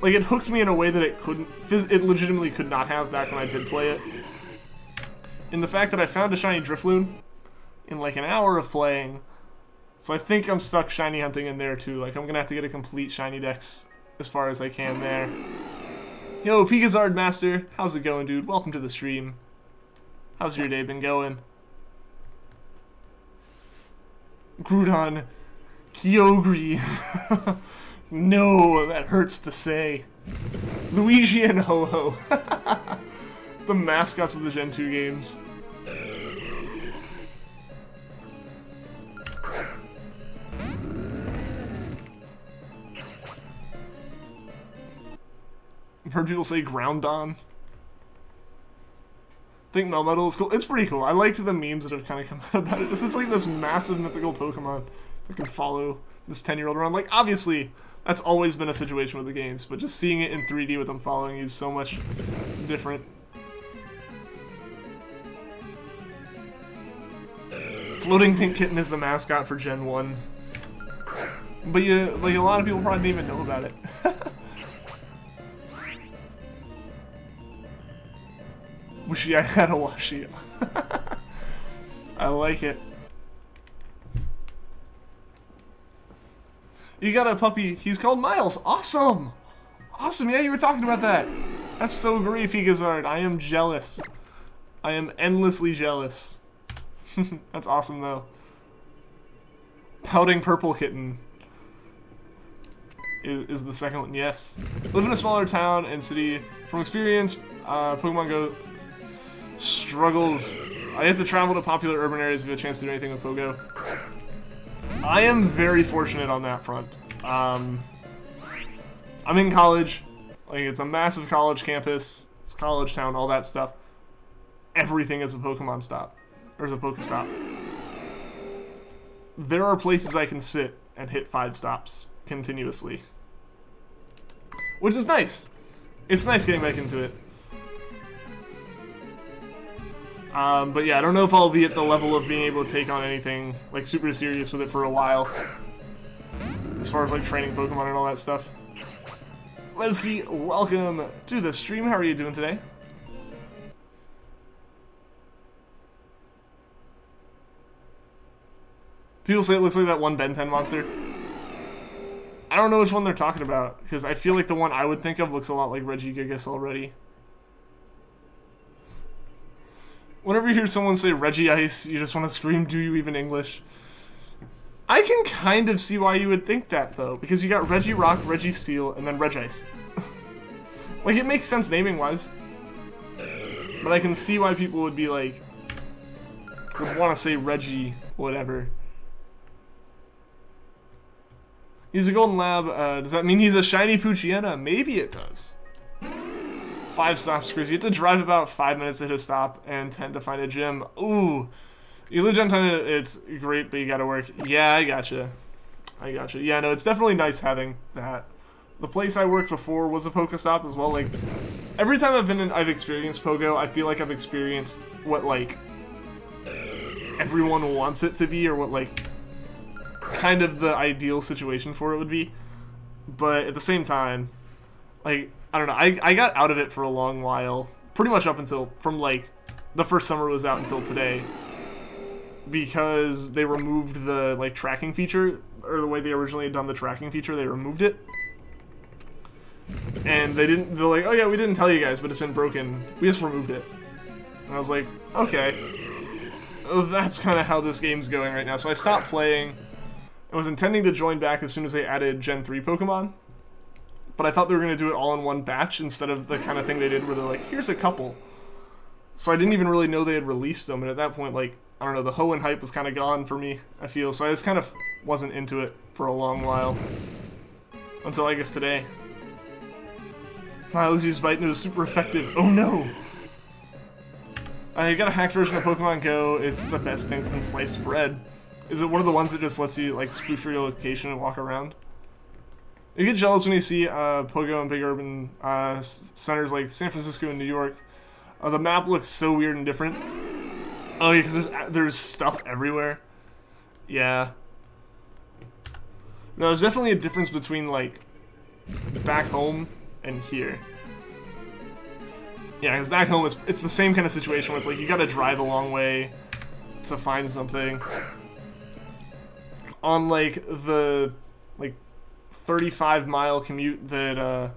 like, it hooked me in a way that it legitimately could not have back when I did play it. In the fact that I found a shiny Drifloon in like an hour of playing. So I think I'm stuck shiny hunting in there too. Like, I'm gonna have to get a complete shiny dex as far as I can there. Yo, Pegazard Master, how's it going, dude? Welcome to the stream. How's your day been going? Groudon, Kyogre. No, that hurts to say. Luigi and Ho-Ho. The mascots of the Gen 2 games. I've heard people say Groundon. I think Melmetal is cool. It's pretty cool. I liked the memes that have kind of come out about it. It's like this massive mythical Pokemon that can follow this 10-year-old around. Like, obviously, that's always been a situation with the games, but just seeing it in 3D with them following you is so much different. Floating Pink Kitten is the mascot for Gen 1. But like, a lot of people probably didn't even know about it. Wish I had a Washi. I like it. You got a puppy. He's called Miles. Awesome! Awesome, yeah, you were talking about that. That's so great, Pegazard. I am jealous. I am endlessly jealous. That's awesome, though. Pouting Purple Kitten is the second one, yes. Live in a smaller town and city. From experience, Pokemon Go struggles. I have to travel to popular urban areas to get a chance to do anything with Pogo. I am very fortunate on that front. I'm in college. Like, it's a massive college campus. It's college town, all that stuff. Everything is a Pokemon stop. There's a Pokestop. There are places I can sit and hit 5 stops continuously. Which is nice. It's nice getting back into it. But yeah, I don't know if I'll be at the level of being able to take on anything like super serious with it for a while. As far as like training Pokemon and all that stuff. Leslie, welcome to the stream. How are you doing today? People say it looks like that one Ben 10 monster. I don't know which one they're talking about, because I feel like the one I would think of looks a lot like Regigigas already. Whenever you hear someone say Regice, you just want to scream, do you even English? I can kind of see why you would think that, though, because you got Regirock, Registeel, and then Regice. Like, it makes sense naming-wise. But I can see why people would be like, would want to say Regi, whatever. He's a Golden Lab. Does that mean he's a shiny Poochyena? Maybe it does. 5 stops, Chris. You have to drive about 5 minutes to hit a stop and 10 to find a gym. Ooh. You live downtown, it's great, but you gotta work. Yeah, I gotcha. I gotcha. Yeah, no, it's definitely nice having that. The place I worked before was a Pokestop as well. Like, every time I've experienced Pogo, I feel like I've experienced what, like, everyone wants it to be, or what, like, kind of the ideal situation for it would be. But at the same time, like, I don't know, I got out of it for a long while, pretty much up until, from like, the first summer was out until today, because they removed the, like, tracking feature, or the way they originally had done the tracking feature, they removed it. And they're like, oh yeah, we didn't tell you guys, but it's been broken, we just removed it. And I was like, okay, that's kind of how this game's going right now. So I stopped playing. I was intending to join back as soon as they added Gen 3 Pokemon, but I thought they were going to do it all in one batch instead of the kind of thing they did where they're like, here's a couple. So I didn't even really know they had released them, and at that point, like, I don't know, the Hoenn hype was kind of gone for me, I feel, so I just kind of wasn't into it for a long while. Until, I guess, today. Lizzie's Bite was super effective. Oh no! You got a hacked version of Pokemon Go, it's the best thing since sliced bread. Is it one of the ones that just lets you, like, spoof your location and walk around? You get jealous when you see Pogo in big urban centers like San Francisco and New York. The map looks so weird and different. Oh yeah, because there's stuff everywhere. Yeah. No, there's definitely a difference between, like, back home and here. Yeah, because back home it's the same kind of situation where it's like you gotta drive a long way to find something. On, like, the, like, 35-mile commute that,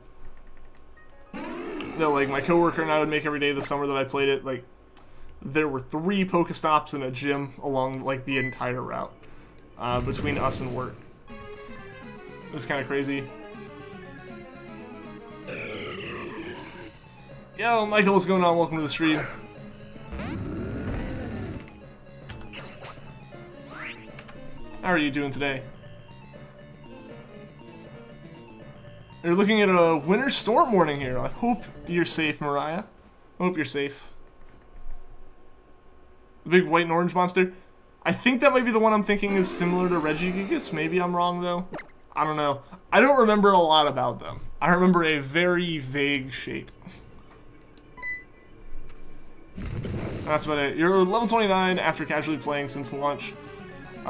like, my coworker and I would make every day this summer that I played it, like, there were 3 Pokestops and a gym along, like, the entire route, between us and work. It was kind of crazy. Yo, Michael, what's going on? Welcome to the stream. How are you doing today? You're looking at a winter storm warning here. I hope you're safe, Mariah. I hope you're safe. The big white and orange monster. I think that might be the one I'm thinking is similar to Regigigas. Maybe I'm wrong, though. I don't know. I don't remember a lot about them. I remember a very vague shape. That's about it. You're level 29 after casually playing since launch.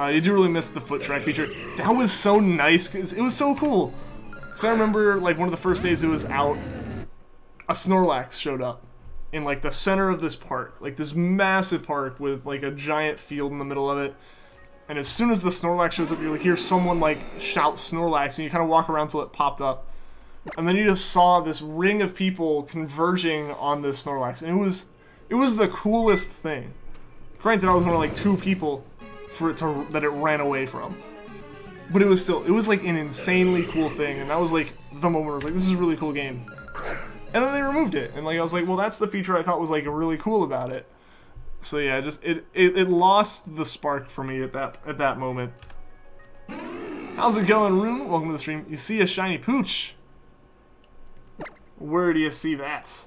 You do really miss the foot track feature. That was so nice, because it was so cool. Because I remember, like, one of the first days it was out, a Snorlax showed up in, like, the center of this park. Like, this massive park with, like, a giant field in the middle of it. And as soon as the Snorlax shows up, you hear someone, like, shout Snorlax, and you kind of walk around till it popped up. And then you just saw this ring of people converging on this Snorlax. And it was the coolest thing. Granted, I was one of, like, 2 people that it ran away from. But it was still, it was like an insanely cool thing, and that was like the moment where I was like, this is a really cool game. And then they removed it, and like I was like, well, that's the feature I thought was like really cool about it. So yeah, just it lost the spark for me at that moment. How's it going, Rune? Welcome to the stream. You see a shiny Pooch? Where do you see that?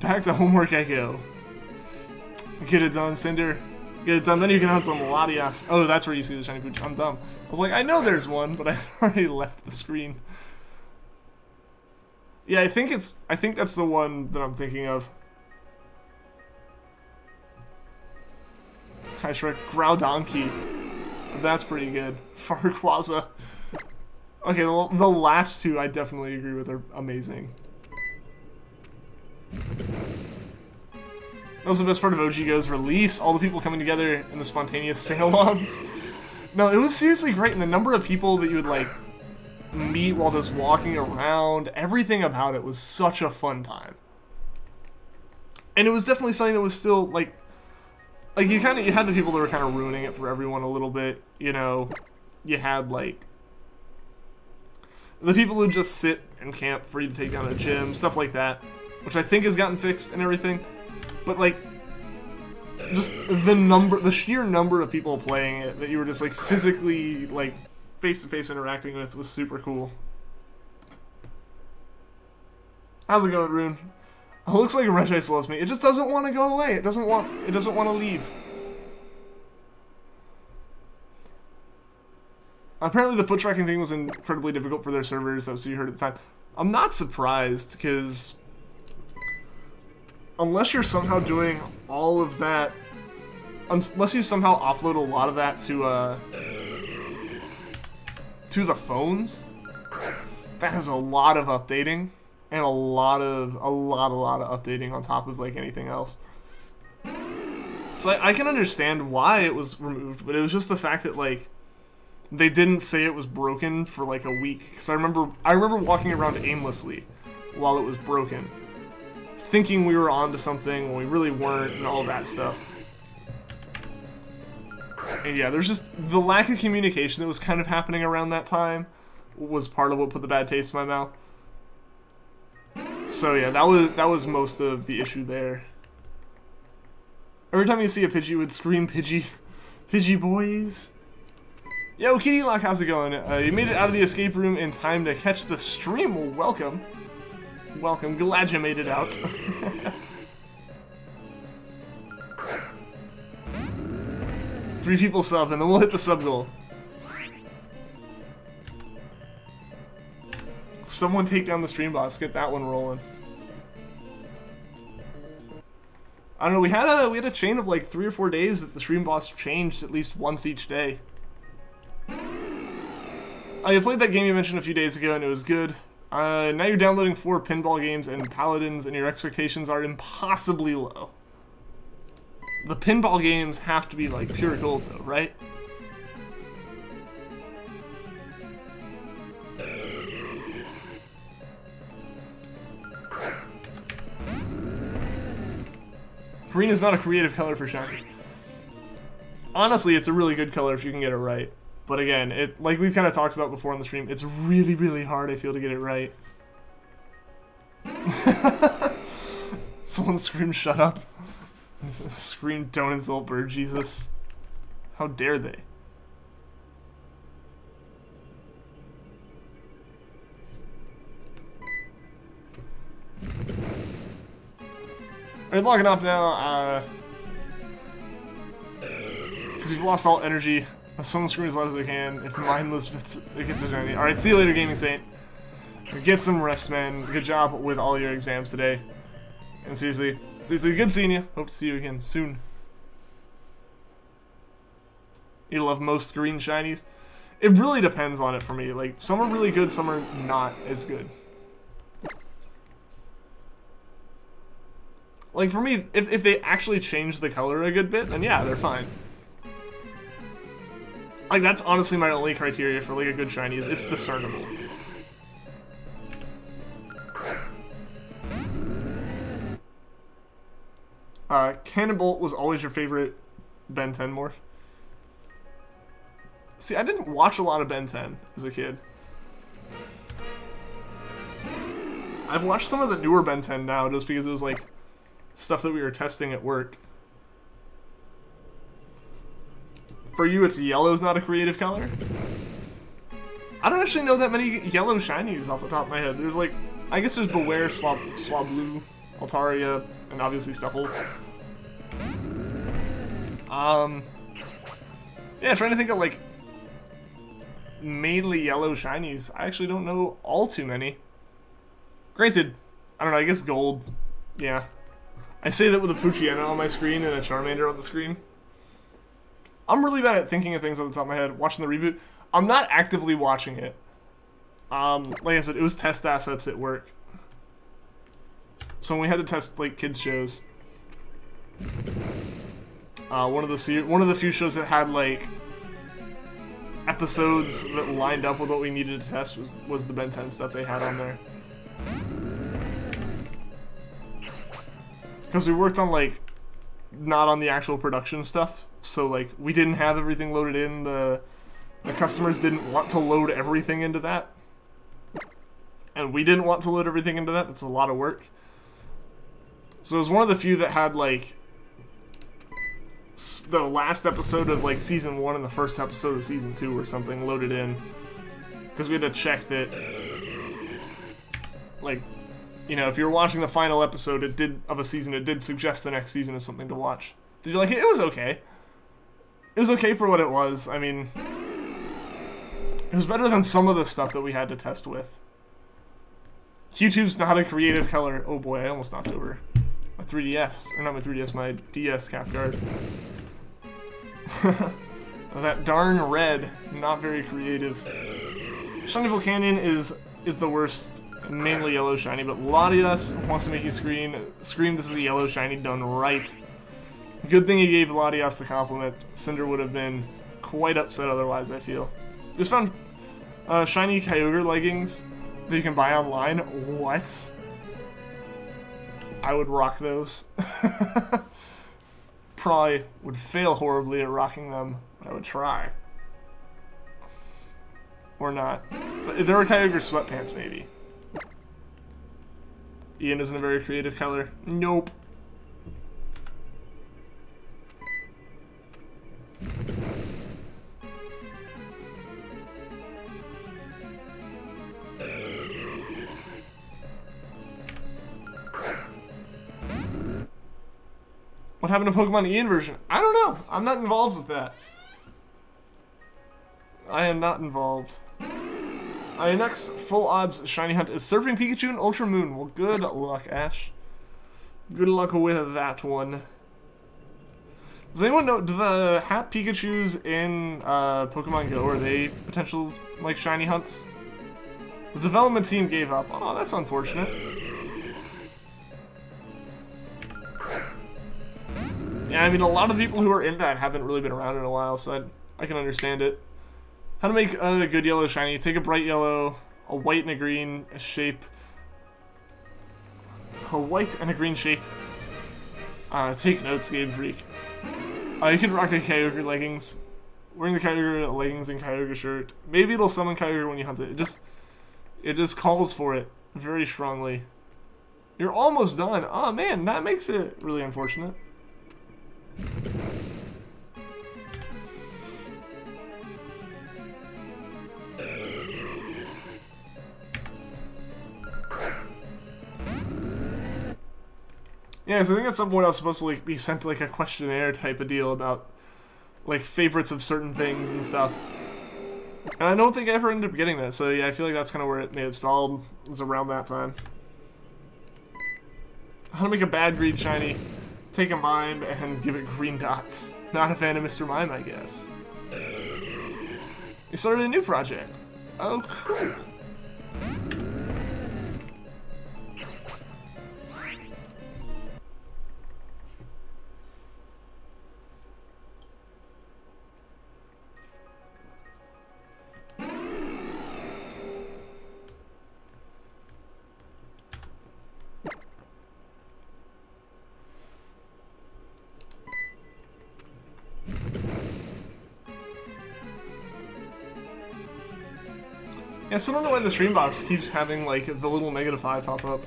Back to homework I go. Get it done, Cinder. Get it done, then you can hunt some Latias. Oh, that's where you see the shiny Pooch. I'm dumb. I was like, I know there's one, but I already left the screen. Yeah, I think that's the one that I'm thinking of. Hi Shrek, Groudonky. That's pretty good. Farquaza. Okay, the last two I definitely agree with are amazing. That was the best part of OG Go's release. All the people coming together in the spontaneous sing-alongs. No, it was seriously great, and the number of people that you would like meet while just walking around, everything about it was such a fun time. And it was definitely something that was still like you had the people that were kind of ruining it for everyone a little bit, you know. You had like the people who just sit and camp for you to take down a gym, stuff like that, which I think has gotten fixed and everything. But like just the sheer number of people playing it that you were just like physically like face-to-face interacting with was super cool. How's it going, Rune? It looks like Regice loves me. It just doesn't want to go away. It doesn't want to leave. Apparently the foot tracking thing was incredibly difficult for their servers. That was what you heard at the time. I'm not surprised, because unless you're somehow doing all of that, unless you somehow offload a lot of that to the phones, that is a lot of updating. And a lot of updating on top of like anything else. So I can understand why it was removed, but it was just the fact that like they didn't say it was broken for like a week. So I remember walking around aimlessly while it was broken, thinking we were onto something when we really weren't, and all that stuff. And yeah, there's just the lack of communication that was kind of happening around that time was part of what put the bad taste in my mouth. So yeah, that was most of the issue there. Every time you see a Pidgey, you would scream Pidgey. Pidgey boys. Yo, Kitty Lock, how's it going? You made it out of the escape room in time to catch the stream. Well, welcome. Welcome, glad you made it out. 3 people sub, and then we'll hit the sub goal. Someone take down the stream boss, get that one rolling. I don't know, we had a chain of like 3 or 4 days that the stream boss changed at least once each day. I played that game you mentioned a few days ago and it was good. Now you're downloading 4 pinball games and paladins and your expectations are impossibly low. The pinball games have to be like pure gold though, right? Green is not a creative color for shinies. Honestly, it's a really good color if you can get it right. But again, like we've kind of talked about before on the stream, it's really, really hard, I feel, to get it right. Someone screamed, shut up. Scream, don't insult bird Jesus. How dare they? Alright, logging off now, because you've lost all energy. Someone scream as loud as they can. If mindless, it gets a journey. Alright, see you later, Gaming Saint. Get some rest, man. Good job with all your exams today. And seriously, good seeing you. Hope to see you again soon. You love most green shinies? It really depends on it for me. Like, some are really good, some are not as good. Like, for me, if they actually change the color a good bit, then yeah, they're fine. Like, that's honestly my only criteria for, like, a good shiny is it's discernible. Cannonbolt was always your favorite Ben 10 morph. See, I didn't watch a lot of Ben 10 as a kid. I've watched some of the newer Ben 10 now just because it was like stuff that we were testing at work. For you, it's yellow's not a creative color? I don't actually know that many yellow shinies off the top of my head. There's like, I guess there's Beware, Swablu, Altaria, and obviously Stuffle. Yeah, trying to think of like mainly yellow shinies. I actually don't know all too many. Granted, I don't know, I guess gold. Yeah. I say that with a Poochyena on my screen and a Charmander on the screen. I'm really bad at thinking of things off the top of my head. Watching the reboot. I'm not actively watching it. Like I said, it was test assets at work. So when we had to test like kids shows, one of the few shows that had like episodes that lined up with what we needed to test was the Ben 10 stuff they had on there. Because we worked on like not on the actual production stuff, so like we didn't have everything loaded in. The customers didn't want to load everything into that, and we didn't want to load everything into that. That's a lot of work. So it was one of the few that had like the last episode of like season 1 and the first episode of season 2 or something loaded in, because we had to check that, like, you know, if you were watching the final episode of a season, it did suggest the next season as something to watch. Did you like it? It was okay. It was okay for what it was. I mean, it was better than some of the stuff that we had to test with. Q-Tube's not a creative color. Oh boy, I almost knocked over my 3DS. Or not my 3DS, my DS cap guard. That darn red. Not very creative. Shiny Volcanion is the worst. Mainly yellow shiny, but Latias wants to make you scream, this is a yellow shiny done right. Good thing he gave Latias the compliment. Cinder would have been quite upset otherwise, I feel. Just found shiny Kyogre leggings that you can buy online. What? I would rock those. Probably would fail horribly at rocking them, but I would try. Or not. But there were Kyogre sweatpants, maybe. Ian isn't a very creative color. Nope. What happened to Pokemon Ian version? I don't know. I'm not involved with that. I am not involved. Our next full odds shiny hunt is Surfing Pikachu and Ultra Moon. Well, good luck, Ash. Good luck with that one. Does anyone know, do the hat Pikachus in Pokemon Go, are they potential, like, shiny hunts? The development team gave up. Oh, that's unfortunate. Yeah, I mean, a lot of people who are in that haven't really been around in a while, so I can understand it. How to make a good yellow shiny. Take a bright yellow, a white and a green shape. A white and a green shape. Take notes, Game Freak. You can rock the Kyogre leggings. Wearing the Kyogre leggings and Kyogre shirt. Maybe it'll summon Kyogre when you hunt it. It just calls for it very strongly. You're almost done. Oh man, that makes it really unfortunate. Yeah, so I think at some point I was supposed to like be sent like a questionnaire type of deal about like favorites of certain things and stuff. And I don't think I ever ended up getting that, so yeah, I feel like that's kind of where it may have stalled. It was around that time. How to make a bad green shiny. Take a mime and give it green dots. Not a fan of Mr. Mime, I guess. You started a new project. Oh, cool. Yeah, I still don't know why the stream box keeps having, like, the little -5 pop up.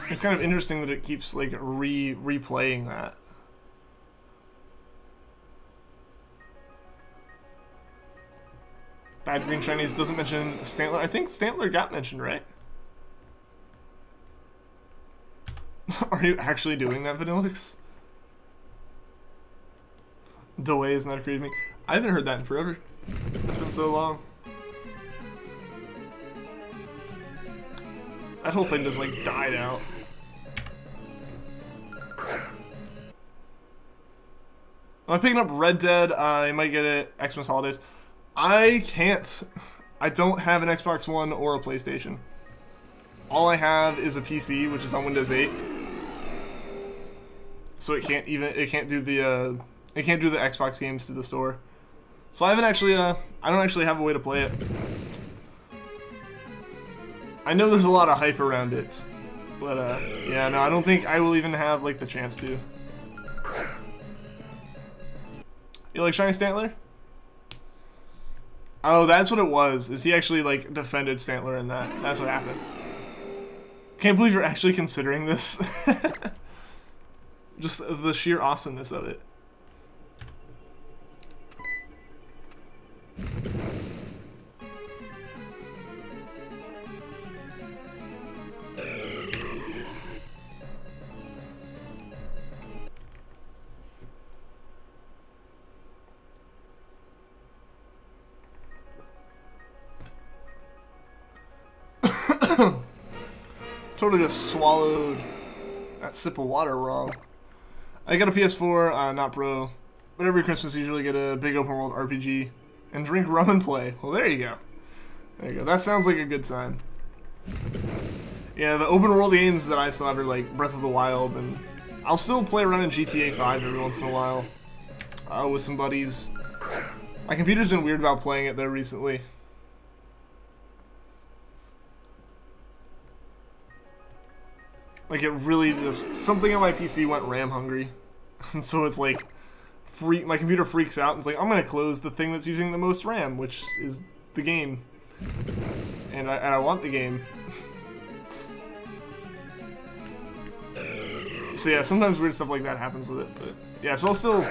It's kind of interesting that it keeps, like, replaying that. Bad Green Chinese doesn't mention Stantler. I think Stantler got mentioned, right? Are you actually doing that, Vanillix? Dewey is not agreed with me. I haven't heard that in forever. It's been so long. That whole thing just, like, died out. Am I picking up Red Dead? I might get it Xmas holidays. I can't. I don't have an Xbox One or a PlayStation. All I have is a PC, which is on Windows 8. So it can't do the Xbox games through the store. So I haven't actually I don't actually have a way to play it. I know there's a lot of hype around it, but yeah, no, I don't think I will even have like the chance to. You like Shiny Stantler? Oh, that's what it was. Is he actually like defended Stantler in that? That's what happened. Can't believe you're actually considering this. Just the sheer awesomeness of it. Totally just swallowed that sip of water wrong. I got a PS4, not Pro, but every Christmas I usually get a big open world RPG and drink rum and play. Well, there you go. There you go. That sounds like a good time. Yeah, the open world games that I still have are like Breath of the Wild, and I'll still play around in GTA 5 every once in a while with some buddies. My computer's been weird about playing it though recently. Like, it really just, something on my PC went RAM hungry. And so it's like, my computer freaks out and it's like, I'm gonna close the thing that's using the most RAM, which is the game. And I want the game. So yeah, sometimes weird stuff like that happens with it, but yeah, so I'll still,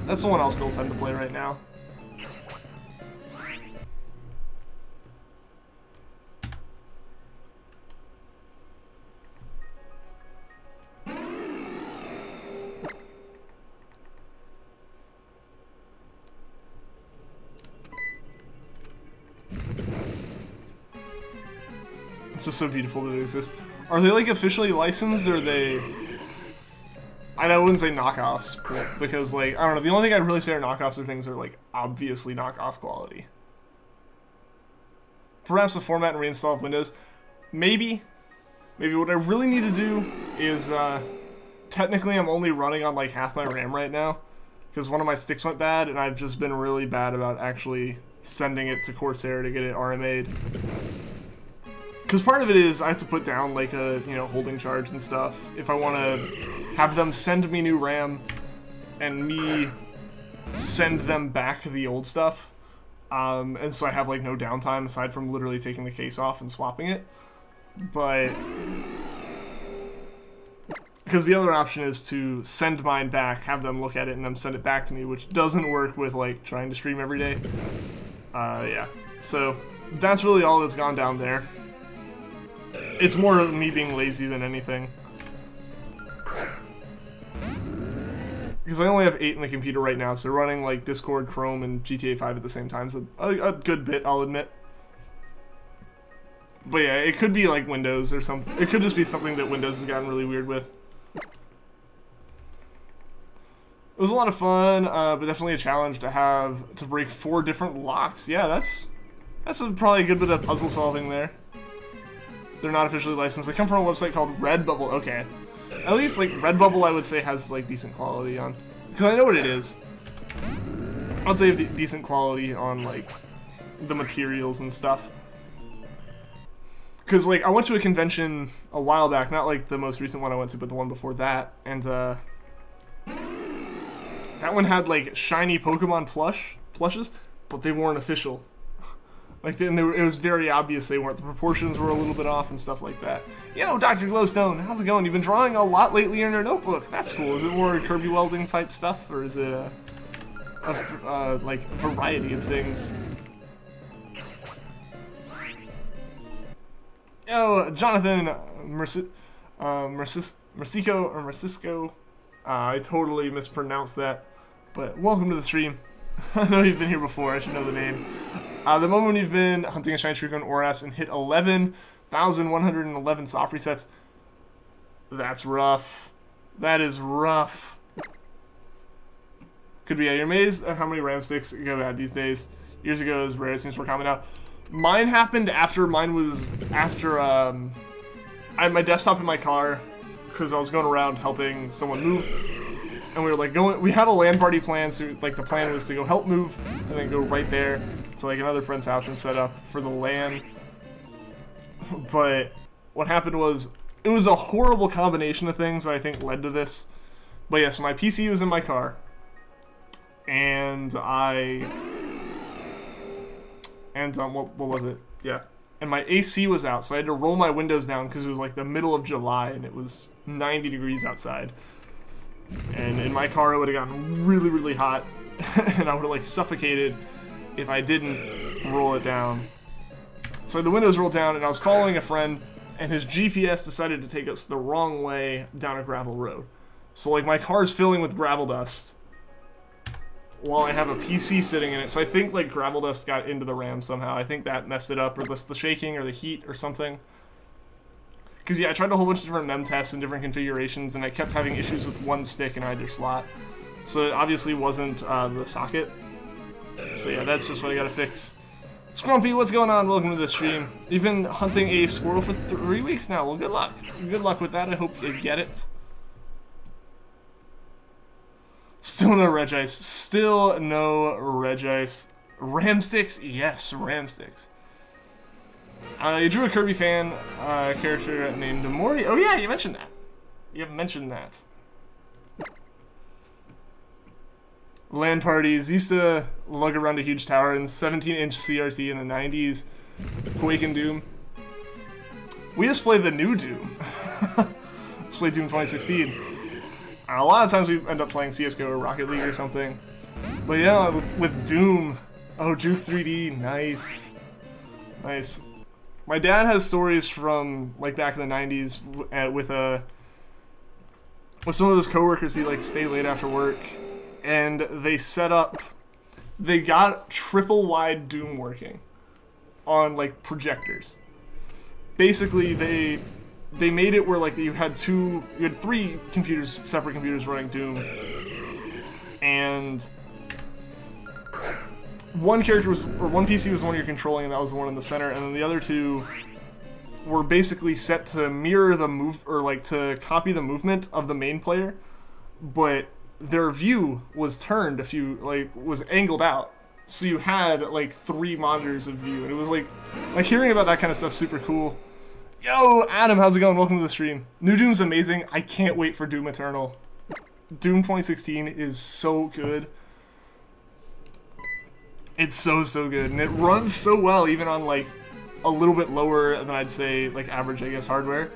that's the one I'll still tend to play right now. It's just so beautiful that it exists. Are they like officially licensed, or are they... I wouldn't say knockoffs, but because like, I don't know, the only thing I'd really say are knockoffs are things that are like obviously knockoff quality. Perhaps the format and reinstall of Windows. Maybe what I really need to do is, technically I'm only running on like half my RAM right now, because one of my sticks went bad, and I've just been really bad about actually sending it to Corsair to get it RMA'd. Because part of it is I have to put down like a, you know, holding charge and stuff if I want to have them send me new RAM and me send them back the old stuff. And so I have like no downtime aside from literally taking the case off and swapping it. But because the other option is to send mine back, have them look at it, and then send it back to me, which doesn't work with like trying to stream every day. Yeah. So that's really all that's gone down there. It's more of me being lazy than anything. Because I only have 8 in the computer right now, so running like Discord, Chrome, and GTA 5 at the same time is a good bit, I'll admit. But yeah, it could be like Windows or something. It could just be something that Windows has gotten really weird with. It was a lot of fun, but definitely a challenge to have to break 4 different locks. Yeah, that's probably a good bit of puzzle solving there. They're not officially licensed. They come from a website called Redbubble. Okay. At least, like, Redbubble, I would say, has, like, decent quality on. Because I know what it is. I would say decent quality on, like, the materials and stuff. Because, like, I went to a convention a while back. Not, like, the most recent one I went to, but the one before that. And, That one had like shiny Pokemon plushes, but they weren't official. Like it was very obvious they weren't. The proportions were a little bit off and stuff like that. Yo, Dr. Glowstone, how's it going? You've been drawing a lot lately in your notebook. That's cool. Is it more Kirby welding type stuff, or is it a like variety of things? Yo, Jonathan Mercisco. I totally mispronounced that, but welcome to the stream. I know you've been here before. I should know the name. The moment you've been hunting a shiny Treecko and Oras and hit 11,111 soft resets. That's rough. That is rough. Could be. Yeah, you're amazed at how many Ram sticks go bad these days. Years ago, it was rare. It seems more common now. Mine happened after I had my desktop in my car because I was going around helping someone move. And we were like we had a LAN party plan, so like the plan was to go help move and then go right there to like another friend's house and set up for the LAN. But what happened was, it was a horrible combination of things that I think led to this. But yeah, so my PC was in my car, and what was it? Yeah. And my AC was out, so I had to roll my windows down because it was like the middle of July and it was 90 degrees outside. And in my car, it would have gotten really, really hot, and I would have like suffocated if I didn't roll it down. So the windows rolled down, and I was following a friend, and his GPS decided to take us the wrong way down a gravel road. So like my car's filling with gravel dust while I have a PC sitting in it. So I think like gravel dust got into the RAM somehow. I think that messed it up, or the shaking or the heat or something. Because yeah, I tried a whole bunch of different mem tests and different configurations, and I kept having issues with one stick in either slot. So it obviously wasn't the socket. So yeah, that's just what I gotta fix. Scrumpy, what's going on? Welcome to the stream. You've been hunting a squirrel for 3 weeks now. Well, good luck. Good luck with that. I hope you get it. Still no Regice. Still no Regice. Ram sticks? Yes, Ram sticks. You drew a Kirby fan character named Mori. Oh yeah, you mentioned that. You have mentioned that. LAN parties. Used to lug around a huge tower in 17-inch CRT in the 90s. Quake and Doom. We just played the new Doom. Let's play Doom 2016. A lot of times we end up playing CSGO or Rocket League or something. But yeah, with Doom. Oh, Juke 3D. Nice. Nice. My dad has stories from like back in the 90s with some of his coworkers. He like stayed late after work, and they got triple wide Doom working on like projectors. Basically, they made it where like you had 3 computers, separate computers running Doom, and one PC was the one you're controlling, and that was the one in the center, and then the other 2 were basically set to mirror the to copy the movement of the main player, but their view was turned was angled out, so you had like 3 monitors of view, and it was like hearing about that kind of stuff super cool. Yo, Adam, how's it going? Welcome to the stream. New Doom's amazing. I can't wait for Doom Eternal. Doom 2016 is so good. It's so good, and it runs so well even on like a little bit lower than I'd say like average, I guess, hardware.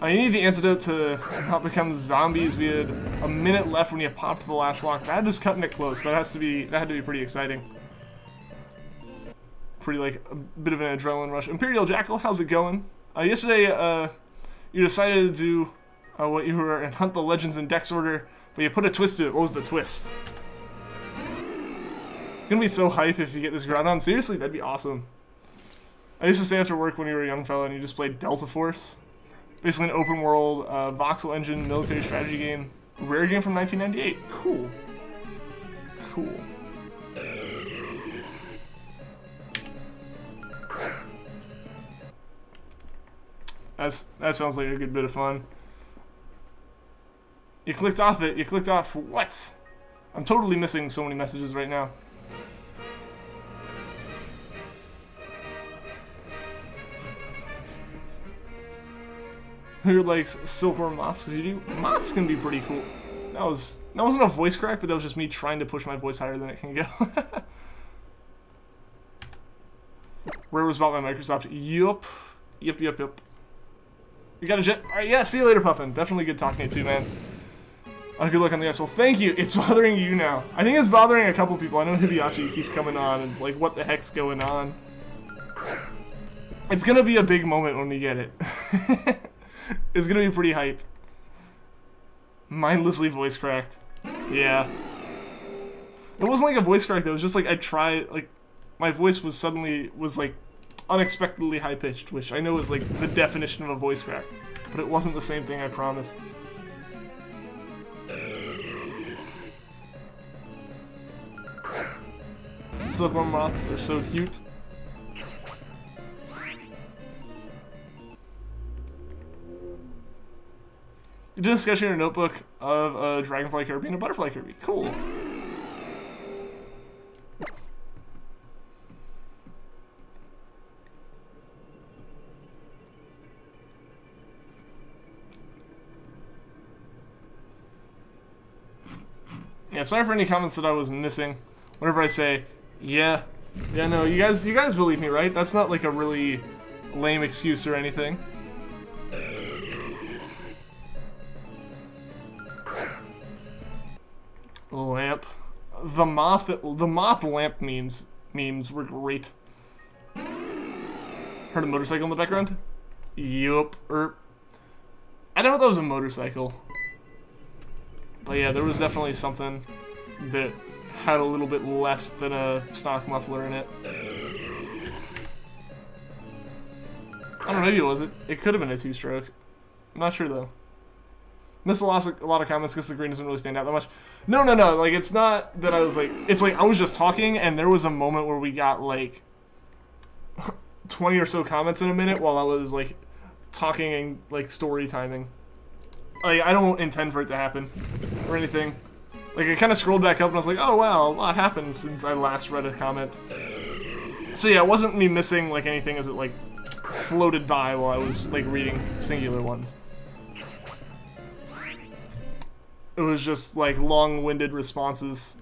You need the antidote to not become zombies. We had a minute left when you popped the last lock. That is cutting it close. That had to be pretty exciting. Pretty like a bit of an adrenaline rush. Imperial Jackal, how's it going? Yesterday, you decided to do what you were and hunt the legends in Dex order, but you put a twist to it. What was the twist? Gonna be so hype if you get this Groudon. Seriously, that'd be awesome. I used to stay after work when you were a young fella and you just played Delta Force. Basically an open world, voxel engine, military strategy game. Rare game from 1998. Cool. Cool. That sounds like a good bit of fun. You clicked off it. You clicked off what? I'm totally missing so many messages right now. Who likes silkworm moths? Because you do. Moths can be pretty cool. that wasn't a voice crack, but that was just me trying to push my voice higher than it can go. Where was about my Microsoft? Yup. Yup. You got a jet? Alright, yeah, see you later, Puffin. Definitely good talking to you too, man. Good luck on the ice. Well, thank you. It's bothering you now. I think it's bothering a couple people. I know Hibiyashi keeps coming on, and it's like, what the heck's going on? It's gonna be a big moment when we get it. It's gonna be pretty hype. Mindlessly voice cracked. Yeah. It wasn't like a voice crack though, it was just like I tried, like, my voice was suddenly, like, unexpectedly high-pitched, which I know is like the definition of a voice crack. But it wasn't the same thing, I promise. Silkworm moths are so cute. You did a sketch in your notebook of a dragonfly Kirby and a butterfly Kirby. Cool. Yeah, sorry for any comments that I was missing. Whenever I say, yeah, no, you guys believe me, right? That's not like a really lame excuse or anything. Lamp. The moth lamp memes were great. Heard a motorcycle in the background? Yup. I know that was a motorcycle. But yeah, there was definitely something that had a little bit less than a stock muffler in it. I don't know, maybe it wasn't. It could have been a two-stroke. I'm not sure though. Missed a lot of comments because the green doesn't really stand out that much. No, like, it's not that I was like, it's like I was just talking and there was a moment where we got like 20 or so comments in a minute while I was like talking and like story timing. Like, I don't intend for it to happen or anything. Like, I kind of scrolled back up and I was like, oh wow, a lot happened since I last read a comment. So yeah, it wasn't me missing like anything as it like floated by while I was like reading singular ones. It was just like long-winded responses.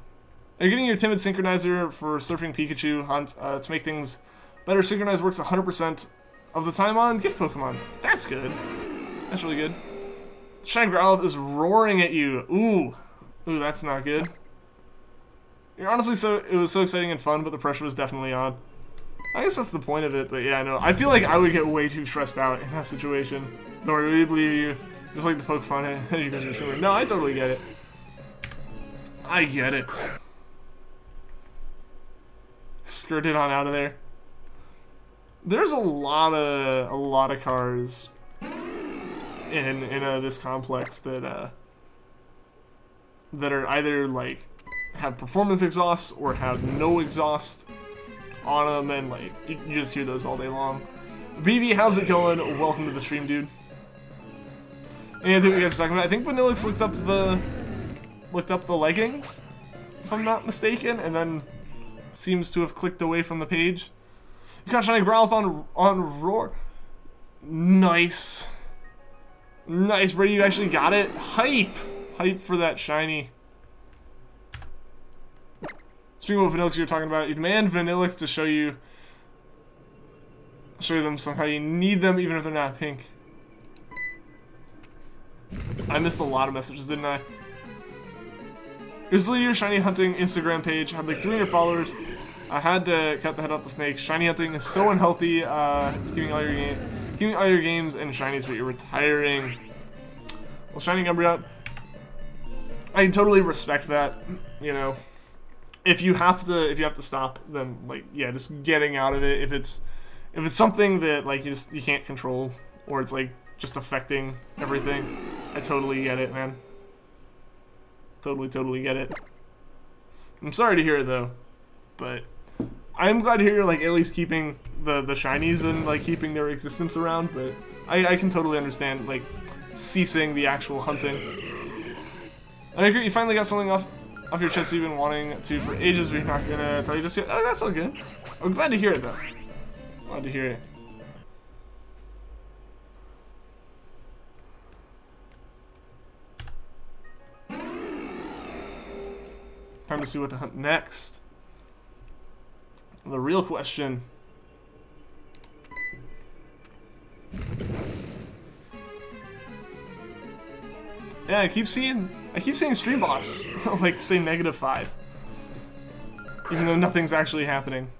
Are you getting your timid synchronizer for surfing Pikachu hunt to make things better? Synchronize works 100% of the time on gift Pokemon. That's good. That's really good. Shiny Growlithe is roaring at you. Ooh, that's not good. You're honestly it was so exciting and fun, but the pressure was definitely on. I guess that's the point of it, but yeah, no. I feel like I would get way too stressed out in that situation. Don't worry, we believe you. Just like the Pokemon you guys are streaming. No, I totally get it. I get it. Skirted on out of there. There's a lot of cars in this complex that are either like have performance exhausts or have no exhaust on them, and like you just hear those all day long. BB, how's it going? Welcome to the stream, dude. Any idea what you guys are talking about? I think Vanillix looked up the leggings, if I'm not mistaken, and then seems to have clicked away from the page. You got Shiny Growlithe on Roar. Nice. Nice, Brady, you actually got it. Hype for that shiny. Speaking of Vanillix you're talking about, you demand Vanillix to show you them somehow. You need them even if they're not pink. I missed a lot of messages, didn't I? Here's your shiny hunting Instagram page. Had like 300 followers. I had to cut the head off the snake. Shiny hunting is so unhealthy. It's keeping all your games and shinies, but you're retiring. Well, shiny Umbreon, I totally respect that. You know, if you have to stop, then like yeah, just getting out of it. If it's something that like you can't control, or it's like just affecting everything, I totally get it, man. Totally get it. I'm sorry to hear it though, but I'm glad to hear you're like at least keeping the shinies and like keeping their existence around. But I can totally understand like ceasing the actual hunting. I agree. You finally got something off your chest you've been wanting to for ages, but you're not gonna tell you just yet. Oh, that's all good. I'm glad to hear it though. Glad to hear it. Time to see what to hunt next. The real question. Yeah, I keep seeing stream bots like say -5. Even though nothing's actually happening.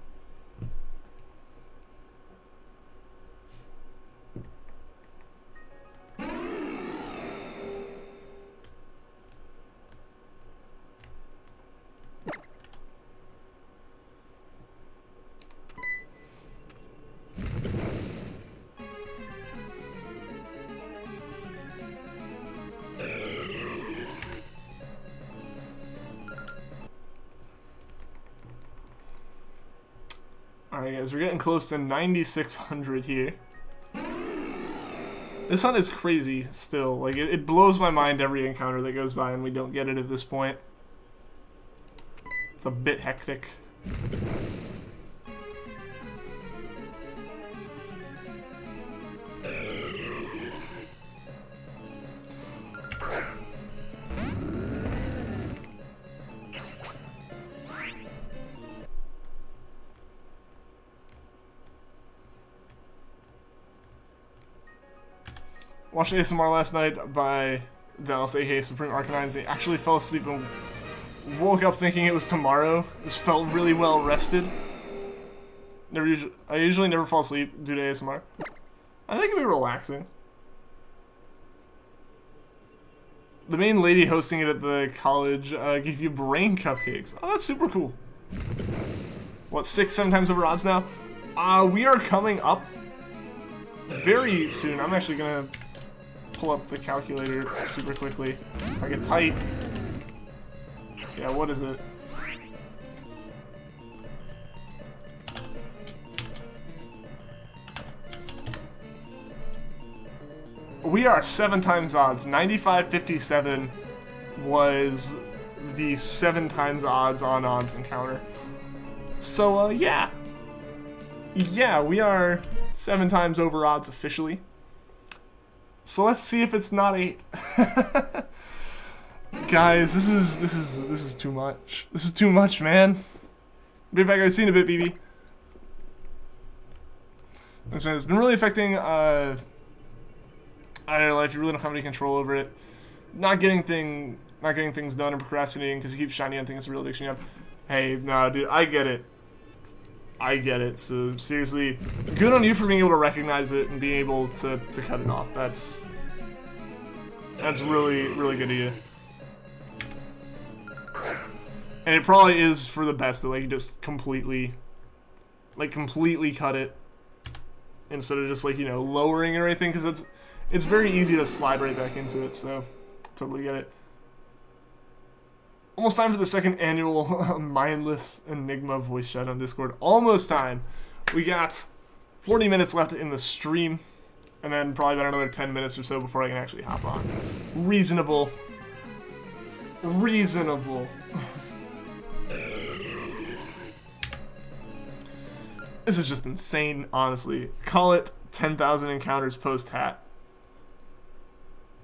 Alright guys, we're getting close to 9,600 here. This hunt is crazy still. Like, it blows my mind every encounter that goes by and we don't get it at this point. It's a bit hectic. Watched ASMR last night by Dallas A.K. Supreme Arcanines. They actually fell asleep and woke up thinking it was tomorrow. Just felt really well rested. I usually never fall asleep due to ASMR. I think it'd be relaxing. The main lady hosting it at the college gave you brain cupcakes. Oh, that's super cool. What, 6-7 times over odds now? We are coming up very soon. I'm actually gonna pull up the calculator super quickly. If I get tight. Yeah, what is it? We are 7 times odds. 95.57 was the 7 times odds on odds encounter. So, yeah. Yeah, we are 7 times over odds officially. So let's see if it's not 8. Guys, this is too much. This is too much, man. Be back. I've seen a bit, BB. This man has been really affecting your life. You really don't have any control over it. Not getting things done and procrastinating because you keep shiny hunting. It's a real addiction. Hey, nah, dude, I get it. I get it. So seriously, good on you for being able to recognize it and being able to cut it off. That's really, really good of you. And it probably is for the best that like you just completely cut it instead of just like, you know, lowering it or anything, because it's very easy to slide right back into it. So totally get it. Almost time for the second annual Mindless Enigma voice chat on Discord. Almost time. We got 40 minutes left in the stream, and then probably about another 10 minutes or so before I can actually hop on. Reasonable. Reasonable. This is just insane, honestly. Call it 10,000 encounters post-hat.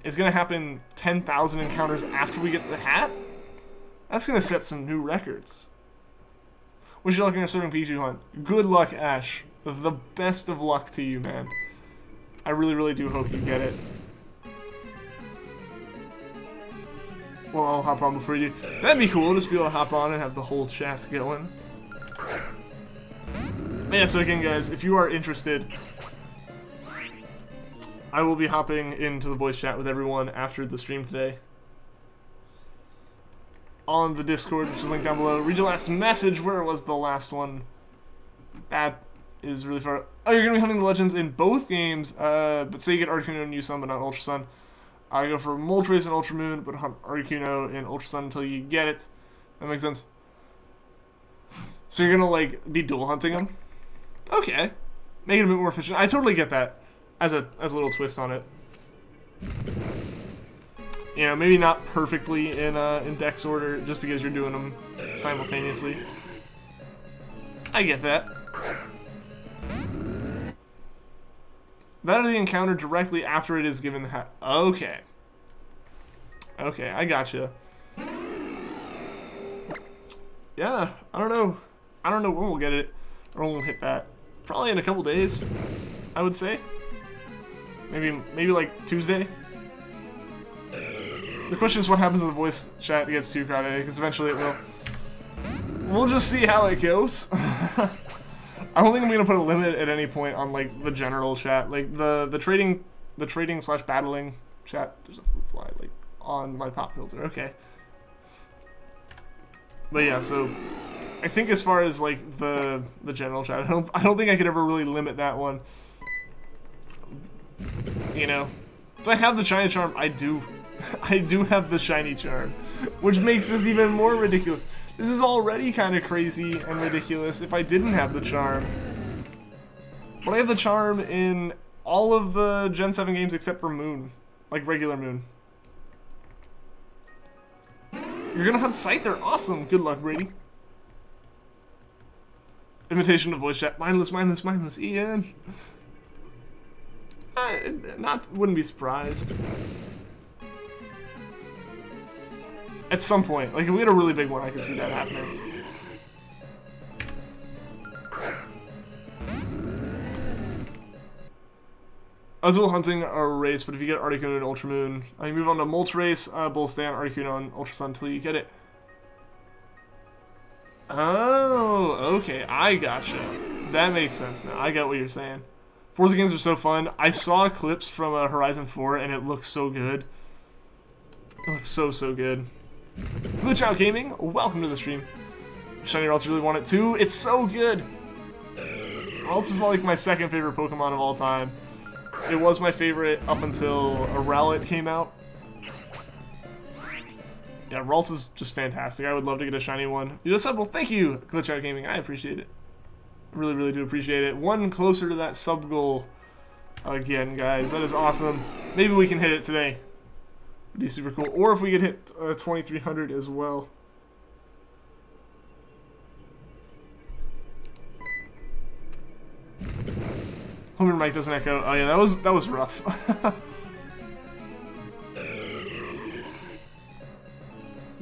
It's gonna happen 10,000 encounters after we get the hat? That's gonna set some new records. Wish you luck in your serving Pichu hunt. Good luck, Ash. The best of luck to you, man. I really, really do hope you get it. Well, I'll hop on before you do. That'd be cool, just be able to hop on and have the whole chat going. But yeah, so again, guys, if you are interested, I will be hopping into the voice chat with everyone after the stream today. On the Discord, which is linked down below. Read your last message. Where was the last one? That is really far. Oh, you're going to be hunting the legends in both games, but say you get Articuno and U-Sun, but not Ultra Sun. I go for Moltres and Ultra Moon, but hunt Articuno and Ultra Sun until you get it. That makes sense. So you're going to, like, be dual hunting them? Okay. Make it a bit more efficient. I totally get that as a little twist on it. You know, maybe not perfectly in dex order, just because you're doing them simultaneously. I get that. That or the encounter directly after it is given the hat. Okay. Okay, I gotcha. yeah, I don't know. I don't know when we'll get it, or when we'll hit that. Probably in a couple days, I would say. Maybe like Tuesday. The question is what happens if the voice chat gets too crowded, because eventually it will. We'll just see how it goes. I don't think I'm gonna put a limit at any point on like the general chat, like the trading / battling chat. There's a fruit fly like on my pop filter. Okay. But yeah, so I think as far as like the general chat, I don't think I could ever really limit that one. You know, do I have the shiny charm? I do. I do have the shiny charm, which makes this even more ridiculous. This is already kind of crazy and ridiculous if I didn't have the charm. But I have the charm in all of the Gen 7 games except for Moon, like regular Moon. You're gonna hunt Scyther. Awesome. Good luck, Brady. Imitation of voice chat. Mindless, Ian. Wouldn't be surprised. At some point, like if we had a really big one, I could see that happening. I was hunting a race, but if you get Articuno and Ultra Moon, you move on to Moltres, Bolstan, Articuno, and Ultra Sun until you get it. Oh, okay, I gotcha. That makes sense now. I got what you're saying. Forza games are so fun. I saw clips from Horizon 4, and it looks so good. It looks so good. Glitch Out Gaming, welcome to the stream. Shiny Ralts really want it too. It's so good. Ralts is like my second favorite Pokemon of all time. It was my favorite up until a Rowlet came out. Yeah, Ralts is just fantastic. I would love to get a shiny one. You just said, well, thank you, Glitch Out Gaming. I appreciate it. I really do appreciate it. One closer to that sub goal again, guys. That is awesome. Maybe we can hit it today. Would be super cool. Or if we could hit 2300 as well. Home your mic doesn't echo. Oh yeah, that was rough. I'm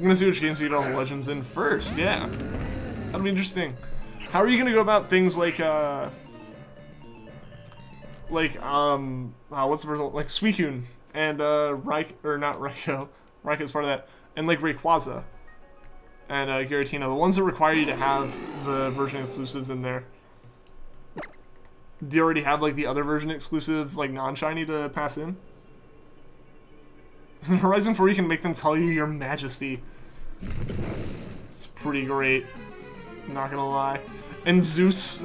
gonna see which games you get all the legends in first. Yeah, that'll be interesting. How are you gonna go about things like what's the first one? Like Suicune and Raikou is part of that, and like Rayquaza and Giratina, the ones that require you to have the version exclusives in there. Do you already have like the other version exclusive, like non-shiny to pass in? In Horizon 4 you can make them call you your majesty. It's pretty great, not gonna lie. And Zeus.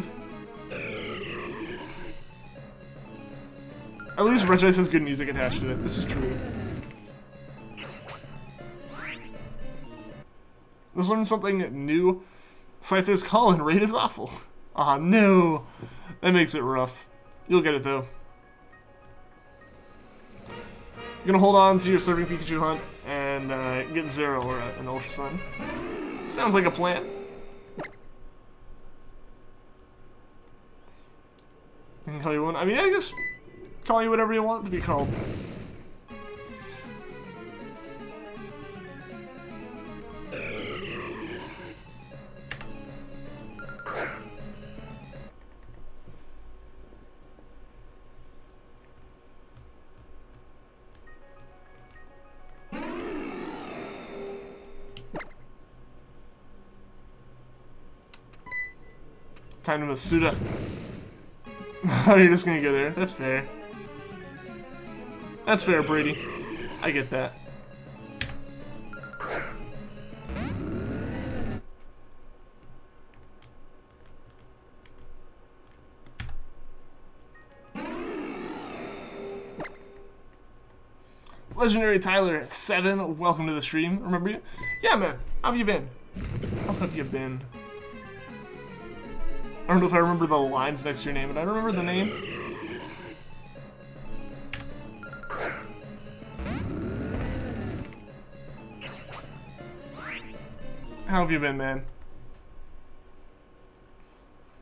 At least Regice has good music attached to it. This is true. Let's learn something new. Scyther's Colin rate is awful. Ah, no. That makes it rough. You'll get it, though. You're gonna hold on to your Serving Pikachu hunt and get Zero or an Ultra Sun. Sounds like a plan. I can call you one. I mean, I guess call you whatever you want to be called. Time to Masuda. Oh, you're just gonna go there. That's fair. That's fair, Brady. I get that. Legendary Tyler 7, welcome to the stream. Remember you? Yeah, man. How have you been? How have you been? I don't know if I remember the lines next to your name, but I remember the name. How have you been, man?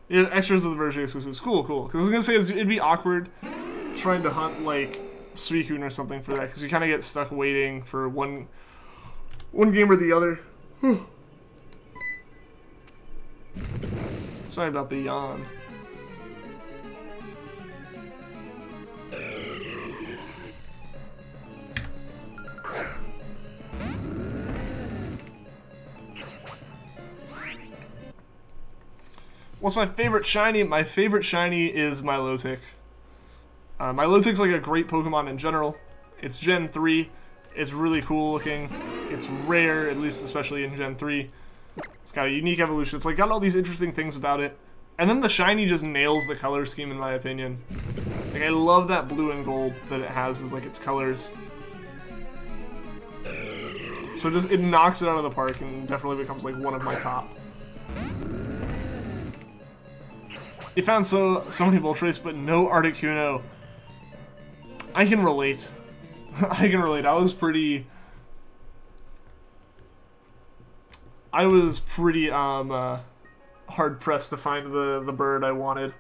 Yeah, extras of the version exclusives. Cool, cool. Because I was going to say, it'd be awkward trying to hunt, like, Suicune or something for that, because you kind of get stuck waiting for one game or the other. Sorry about the yawn. What's my favorite shiny? My favorite shiny is Milotic. Milotic's like a great Pokemon in general. It's Gen 3. It's really cool looking. It's rare, at least especially in Gen 3. It's got a unique evolution. It's like got all these interesting things about it. And then the shiny just nails the color scheme in my opinion. Like I love that blue and gold that it has as like its colors. So just it knocks it out of the park and definitely becomes like one of my top. You found so many Moltres, but no Articuno. I can relate. I can relate. I was pretty hard pressed to find the bird I wanted.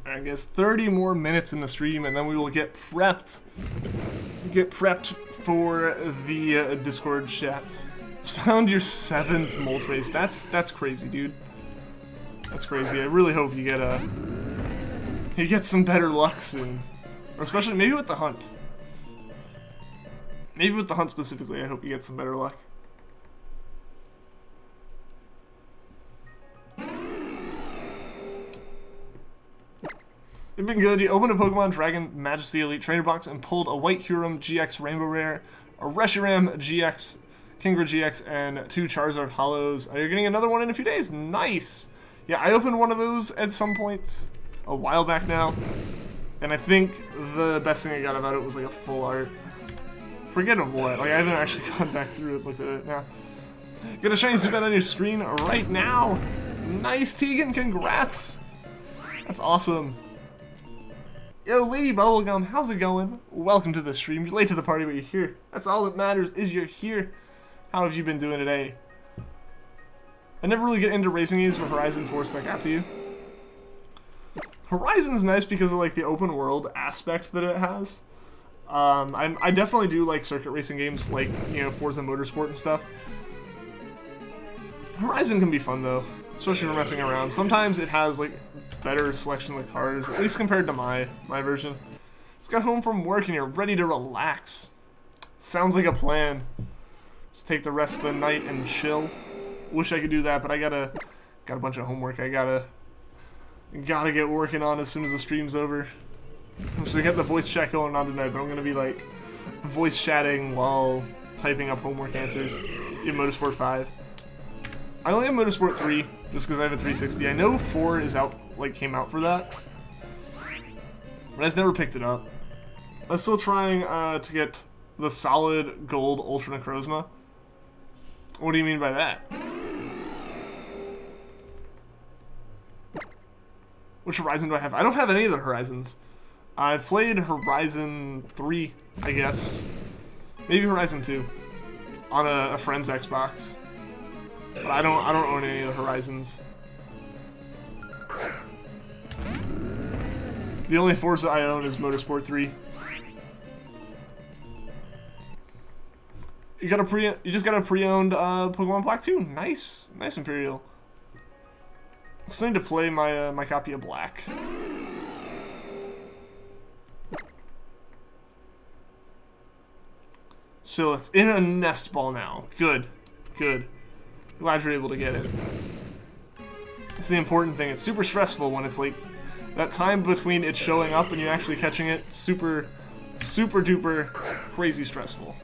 I guess 30 more minutes in the stream, and then we will get prepped. Get prepped for the Discord chat. Found your 7th Moltres. That's crazy, dude. That's crazy. I really hope you get some better luck soon, or especially maybe with the hunt. Maybe with the hunt specifically, I hope you get some better luck. It's been good. You opened a Pokemon Dragon Majesty Elite Trainer Box and pulled a White Huron GX Rainbow Rare, a Reshiram GX, Kingra GX, and 2 Charizard Hollows. You're getting another one in a few days. Nice! Yeah, I opened one of those at some point a while back now, and I think the best thing I got about it was like a full art. Forget of what. Like, I haven't actually gone back through it and looked at it now. Get a shiny Zubat on your screen right now. Nice, Tegan. Congrats. That's awesome. Yo, Lady Bubblegum, how's it going? Welcome to the stream. You're late to the party, but you're here. That's all that matters, is you're here. How have you been doing today? I never really get into racing games, but Horizon 4 stuck out to you. Horizon's nice because of like the open world aspect that it has. I definitely do like circuit racing games like, you know, Forza Motorsport and stuff. Horizon can be fun though, especially for messing around. Sometimes it has like better selection of the cars, at least compared to my version. Just got home from work and you're ready to relax. Sounds like a plan. Just take the rest of the night and chill. Wish I could do that, but I got a bunch of homework I gotta get working on as soon as the stream's over. So we got the voice chat going on tonight, but I'm gonna be like voice chatting while typing up homework answers in Motorsport 5. I only have Motorsport 3 just because I have a 360. I know 4 is out, like came out for that, but I just never picked it up. I'm still trying to get the solid gold Ultra Necrozma. What do you mean by that? Which Horizon do I have? I don't have any of the Horizons. I've played Horizon 3, I guess. Maybe Horizon 2 on a friend's Xbox. But I don't own any of the Horizons. The only Forza I own is Motorsport 3. You just got a pre-owned Pokemon Black 2. Nice, nice Imperial. I still need to play my my copy of Black. So it's in a nest ball now. Good, good. Glad you're able to get it. It's the important thing. It's super stressful when it's like that time between it showing up and you actually catching it. Super, super duper crazy stressful.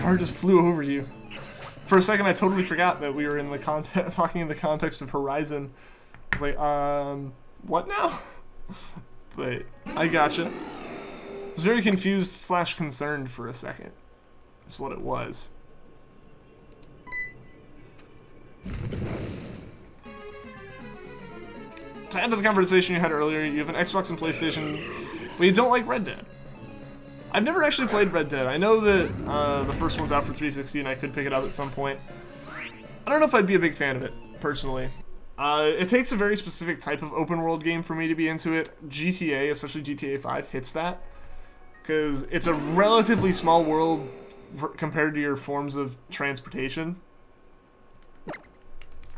car just flew over you. For a second, I totally forgot that we were in the talking in the context of Horizon. I was like, what now? But I gotcha. I was very confused / concerned for a second. That's what it was. To add to the conversation you had earlier, you have an Xbox and PlayStation, but you don't like Red Dead. I've never actually played Red Dead. I know that the first one's out for 360 and I could pick it up at some point. I don't know if I'd be a big fan of it, personally. It takes a very specific type of open world game for me to be into it. GTA, especially GTA 5, hits that. Because it's a relatively small world compared to your forms of transportation.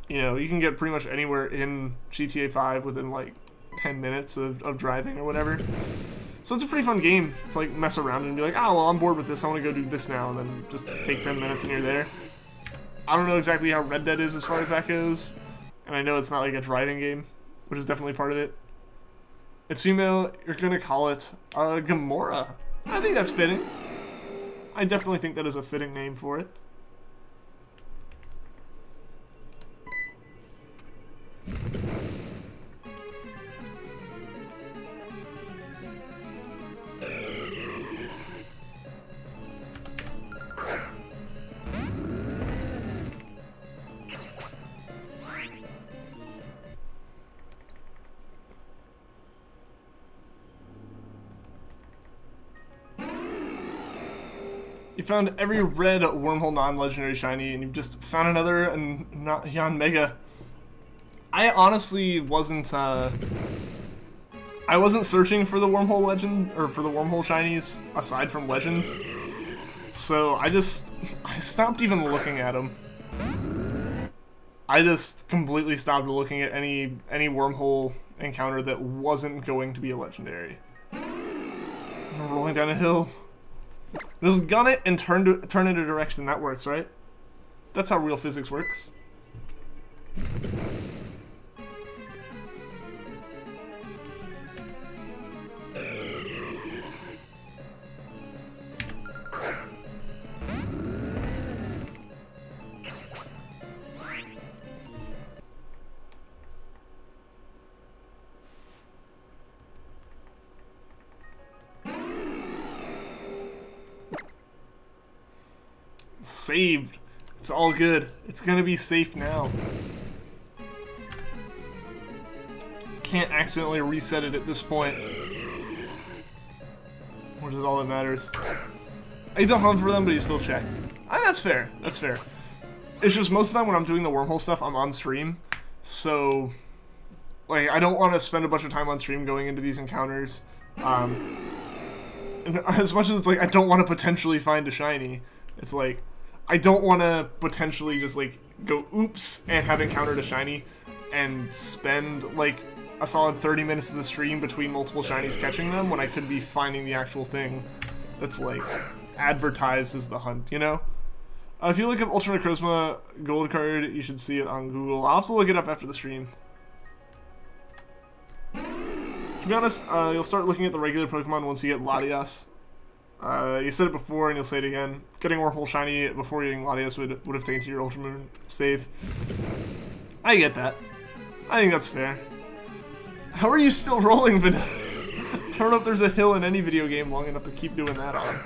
You know, you can get pretty much anywhere in GTA 5 within like 10 minutes of driving or whatever. So it's a pretty fun game to like mess around and be like, oh, well, I'm bored with this, I want to go do this now, and then just take 10 minutes and you're there. I don't know exactly how Red Dead is as far as that goes, and I know it's not like a driving game, which is definitely part of it. It's female, you're gonna call it Gamora. I think that's fitting. I definitely think that is a fitting name for it. You found every red wormhole non-legendary shiny, and you've just found another Yanmega. I honestly wasn't. I wasn't searching for the wormhole legend or for the wormhole shinies aside from legends, so I stopped even looking at them. I just completely stopped looking at any wormhole encounter that wasn't going to be a legendary. I'm rolling down a hill. Just gun it and turn in a direction. That works, right? That's how real physics works. Saved. It's all good. It's gonna be safe now. Can't accidentally reset it at this point, which is all that matters. I don't hunt for them, but he still checked. That's fair. That's fair. It's just most of the time when I'm doing the wormhole stuff, I'm on stream, so like I don't want to spend a bunch of time on stream going into these encounters. And as much as it's like I don't want to potentially find a shiny, it's like I don't want to potentially just like go oops and have encountered a shiny and spend like a solid 30 minutes of the stream between multiple shinies catching them when I could be finding the actual thing that's like advertised as the hunt, you know? If you look up Ultra Necrozma gold card, you should see it on Google. I'll have to look it up after the stream. To be honest, you'll start looking at the regular Pokemon once you get Latias. You said it before and you'll say it again. Getting Wormhole Shiny before getting Latias would have taken to your Ultra Moon save. I get that. I think that's fair. How are you still rolling, Vanillas? I don't know if there's a hill in any video game long enough to keep doing that on.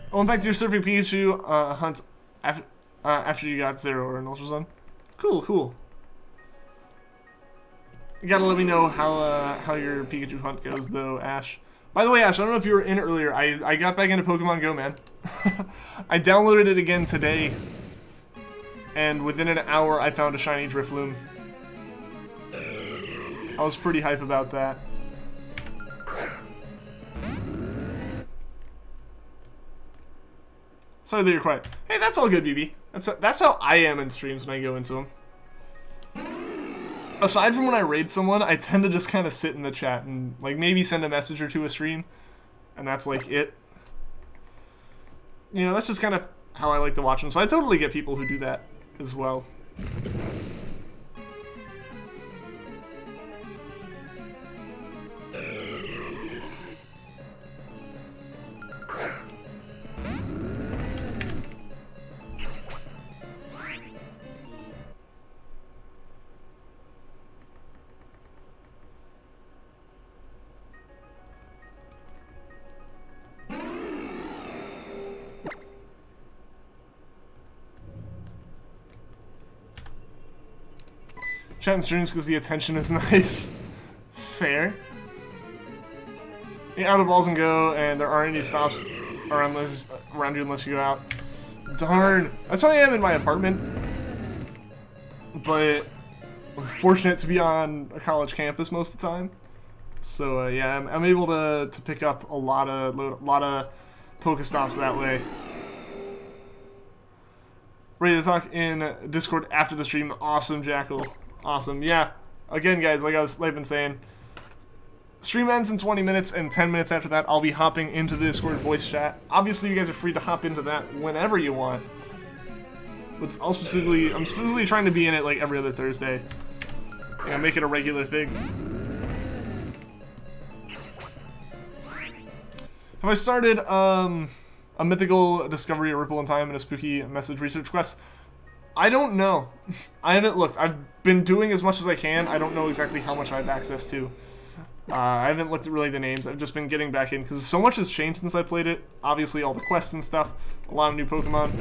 I went back to your Surfing Pikachu hunt after you got Zero or an Ultra Sun. Cool, cool. You gotta let me know how your Pikachu hunt goes, though, Ash. By the way, Ash, I don't know if you were in earlier. I got back into Pokemon Go, man. I downloaded it again today, and within an hour, I found a shiny Drifloon. I was pretty hype about that. Sorry that you're quiet. Hey, that's all good, BB. That's how I am in streams when I go into them. Aside from when I raid someone, I tend to just kind of sit in the chat and like maybe send a message or two a stream, and that's like it. You know, that's just kind of how I like to watch them. So I totally get people who do that as well. Chat and streams because the attention is nice. Fair. You're out of balls and go, and there aren't any stops around you unless you go out. Darn. That's how I am in my apartment. But I'm fortunate to be on a college campus most of the time. So yeah, I'm able to pick up a lot of Pokestops that way. Ready to talk in Discord after the stream. Awesome, Jackal. Awesome. Yeah. Again, guys, like I've been saying, stream ends in 20 minutes, and 10 minutes after that, I'll be hopping into the Discord voice chat. Obviously, you guys are free to hop into that whenever you want. But I'm specifically trying to be in it like every other Thursday. You know, make it a regular thing. Have I started a mythical discovery, a ripple in time, and a spooky message research quest? I don't know. I haven't looked. I've been doing as much as I can. I don't know exactly how much I have access to. I haven't looked at really the names. I've just been getting back in because so much has changed since I played it. Obviously, all the quests and stuff. A lot of new Pokemon.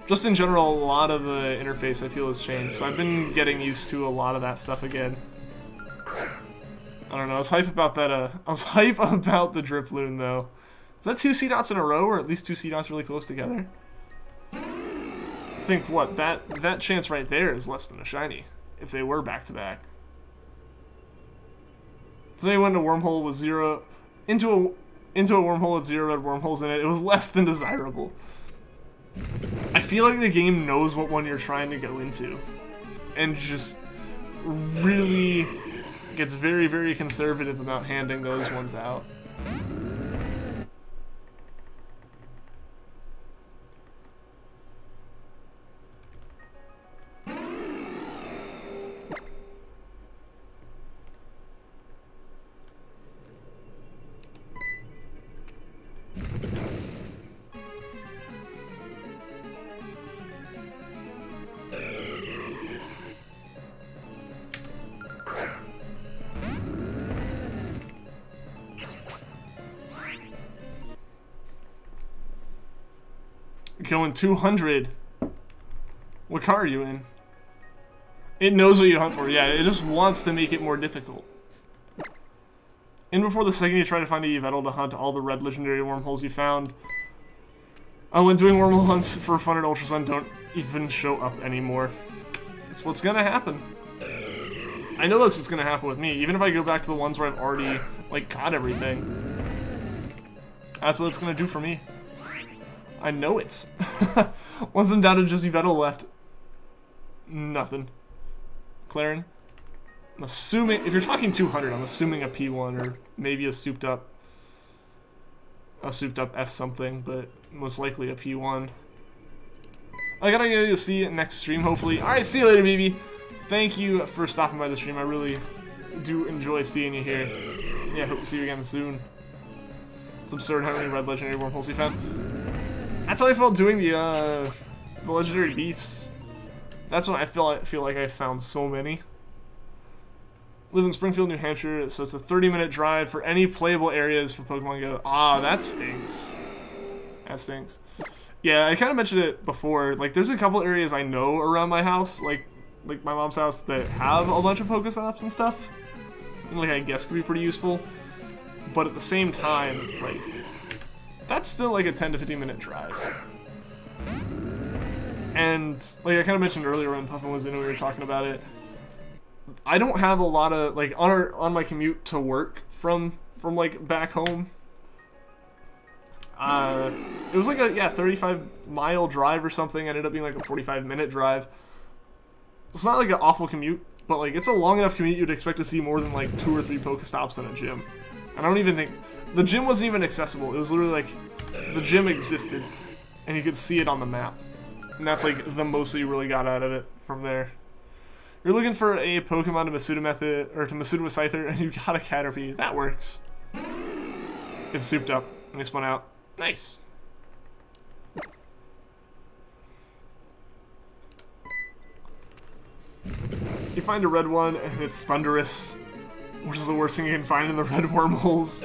Just in general, a lot of the interface I feel has changed. So I've been getting used to a lot of that stuff again. I don't know. I was hype about that. I was hype about the Drifloon though. Is that 2 C-Dots in a row, or at least 2 C-Dots really close together? I think what that chance right there is less than a shiny if they were back to back. Today went to wormhole with into a wormhole with 0 red wormholes in it. It was less than desirable. I feel like the game knows what one you're trying to go into, and just really gets very, very conservative about handing those ones out. Going 200. What car are you in? It knows what you hunt for. Yeah, it just wants to make it more difficult. In before the second you try to find a Yveltal to hunt all the red legendary wormholes you found. When doing wormhole hunts for fun at Ultra Sun don't even show up anymore. That's what's gonna happen. I know that's what's gonna happen with me. Even if I go back to the ones where I've already, like, caught everything. That's what it's gonna do for me. I know it. Once I'm down to just Yveltal left. Nothing. Clarin? I'm assuming, if you're talking 200, I'm assuming a P1 or maybe a souped up S something, but most likely a P1. I gotta get to see it next stream, hopefully. Alright, see you later, baby. Thank you for stopping by the stream. I really do enjoy seeing you here. Yeah, hope to see you again soon. It's absurd how many red legendary wormholes you found. That's how I felt doing the legendary beasts. That's when I feel like I found so many. Live in Springfield, New Hampshire, so it's a 30-minute drive for any playable areas for Pokemon Go. Ah, that stinks. That stinks. Yeah, I kind of mentioned it before. Like, there's a couple areas I know around my house, like my mom's house, that have a bunch of Pokestops and stuff. And, like, I guess could be pretty useful. But at the same time, like, that's still like a 10 to 15 minute drive. And like I kind of mentioned earlier when Puffin was in and we were talking about it, I don't have a lot of, like, on my commute to work from like back home, It was like a 35-mile drive or something. Ended up being like a 45-minute drive. It's not like an awful commute, but like it's a long enough commute you'd expect to see more than like 2 or 3 Pokestops in a gym. And I don't even think the gym wasn't even accessible. It was literally like the gym existed, and you could see it on the map. And that's like the most that you really got out of it from there. You're looking for a Pokemon to Masuda with Scyther, and you got a Caterpie. That works. It's souped up, and he spun out. Nice. You find a red one, and it's Thundurus, which is the worst thing you can find in the red wormholes.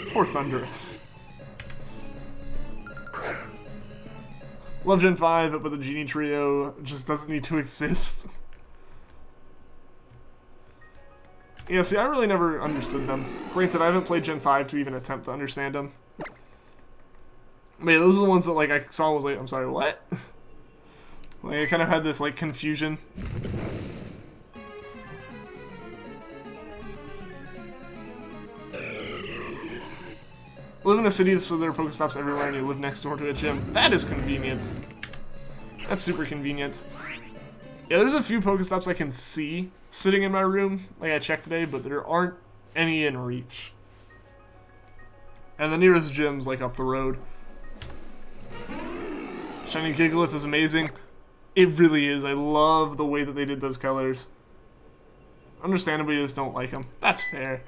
Poor Thundurus. Love Gen 5, but the Genie Trio just doesn't need to exist. Yeah, see, I really never understood them. Granted, I haven't played Gen 5 to even attempt to understand them. But yeah, those are the ones that, like, I saw and was like, I'm sorry, what? Like, I kind of had this, like, confusion. Live in a city so there are Pokestops everywhere and you live next door to a gym. That is convenient. That's super convenient. Yeah, there's a few Pokestops I can see sitting in my room, like I checked today, but there aren't any in reach. And the nearest gym's like up the road. Shiny Gigalith is amazing. It really is. I love the way that they did those colors. Understandably, I just don't like them. That's fair.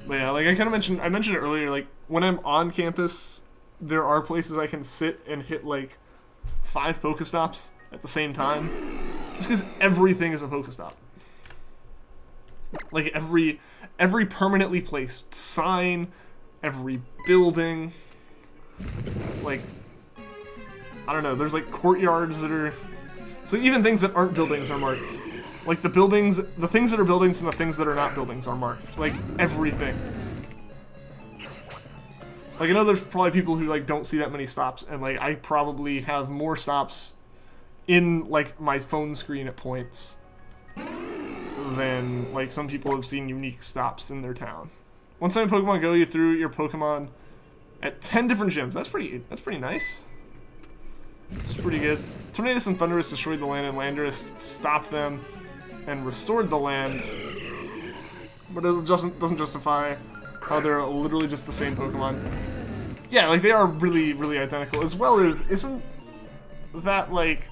But yeah, like I mentioned it earlier, like when I'm on campus, there are places I can sit and hit like 5 Pokestops at the same time. Just because everything is a Pokestop. Like every permanently placed sign, every building, like I don't know, there's like courtyards that are, so even things that aren't buildings are marked. Like the buildings, the things that are buildings and the things that are not buildings are marked. Like everything. Like I know there's probably people who like don't see that many stops, and like I probably have more stops in like my phone screen at points than like some people have seen unique stops in their town. One time in Pokemon Go, you threw your Pokemon at 10 different gyms. That's pretty nice. It's pretty good. Tornadus and Thundurus destroyed the land, and Landorus stopped them and restored the land, but it doesn't justify how they're literally just the same Pokemon. Yeah, like they are really, really identical, as well as, isn't that like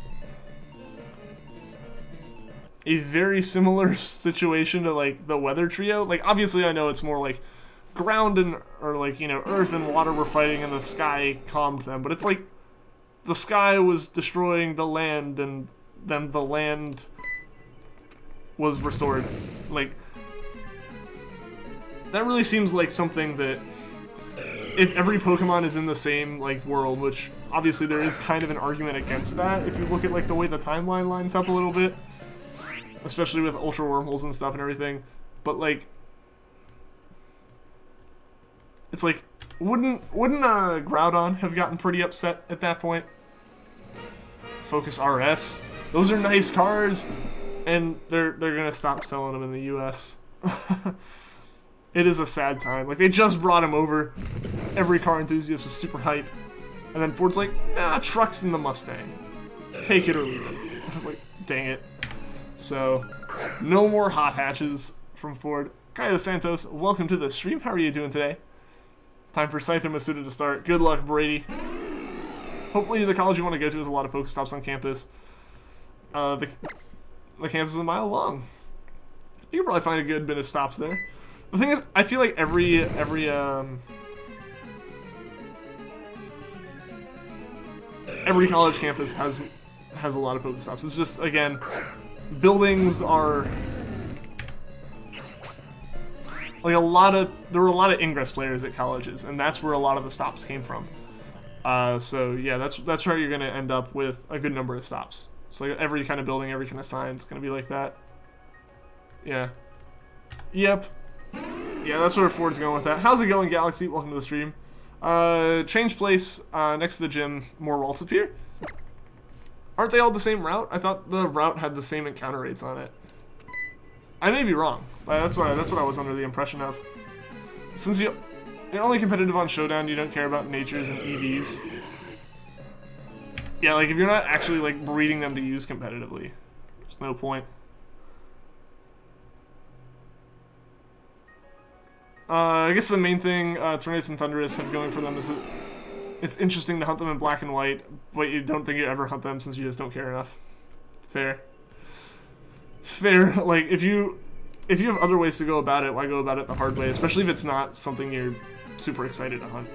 a very similar situation to like the Weather Trio? Like obviously I know it's more like ground and, or like, you know, earth and water were fighting and the sky calmed them, but it's like the sky was destroying the land and then the land was restored. Like, that really seems like something that if every Pokemon is in the same like world, which obviously there is kind of an argument against that if you look at like the way the timeline lines up a little bit, especially with ultra wormholes and stuff and everything, but like it's like wouldn't Groudon have gotten pretty upset at that point? Focus RS, those are nice cars, and they're gonna stop selling them in the US. It is a sad time. Like, they just brought him over. Every car enthusiast was super hyped. And then Ford's like, nah, truck's in the Mustang. Take it or leave it. I was like, dang it. So, no more hot hatches from Ford. Kaido Santos, welcome to the stream. How are you doing today? Time for Scyther Masuda to start. Good luck, Brady. Hopefully the college you want to go to has a lot of Pokestops on campus. The campus is a mile long. You can probably find a good bit of stops there. The thing is, I feel like every college campus has a lot of Pokestops. It's just, again, buildings are like there were a lot of Ingress players at colleges, and that's where a lot of the stops came from. So yeah, that's where you're gonna end up with a good number of stops. So like every kind of building, every kind of sign is gonna be like that. Yeah. Yep. Yeah, that's where Ford's going with that. How's it going, Galaxy? Welcome to the stream. Change place next to the gym. More Ralts appear. Aren't they all the same route? I thought the route had the same encounter rates on it. I may be wrong, but that's what I was under the impression of. Since you're only competitive on Showdown, you don't care about natures and EVs. Yeah, like if you're not actually like breeding them to use competitively, there's no point. I guess the main thing Tornadus and Thundurus have going for them is that it's interesting to hunt them in black and white, but you don't think you ever hunt them since you just don't care enough. Fair. Fair. Like if you have other ways to go about it, why go about it the hard way? Especially if it's not something you're super excited to hunt.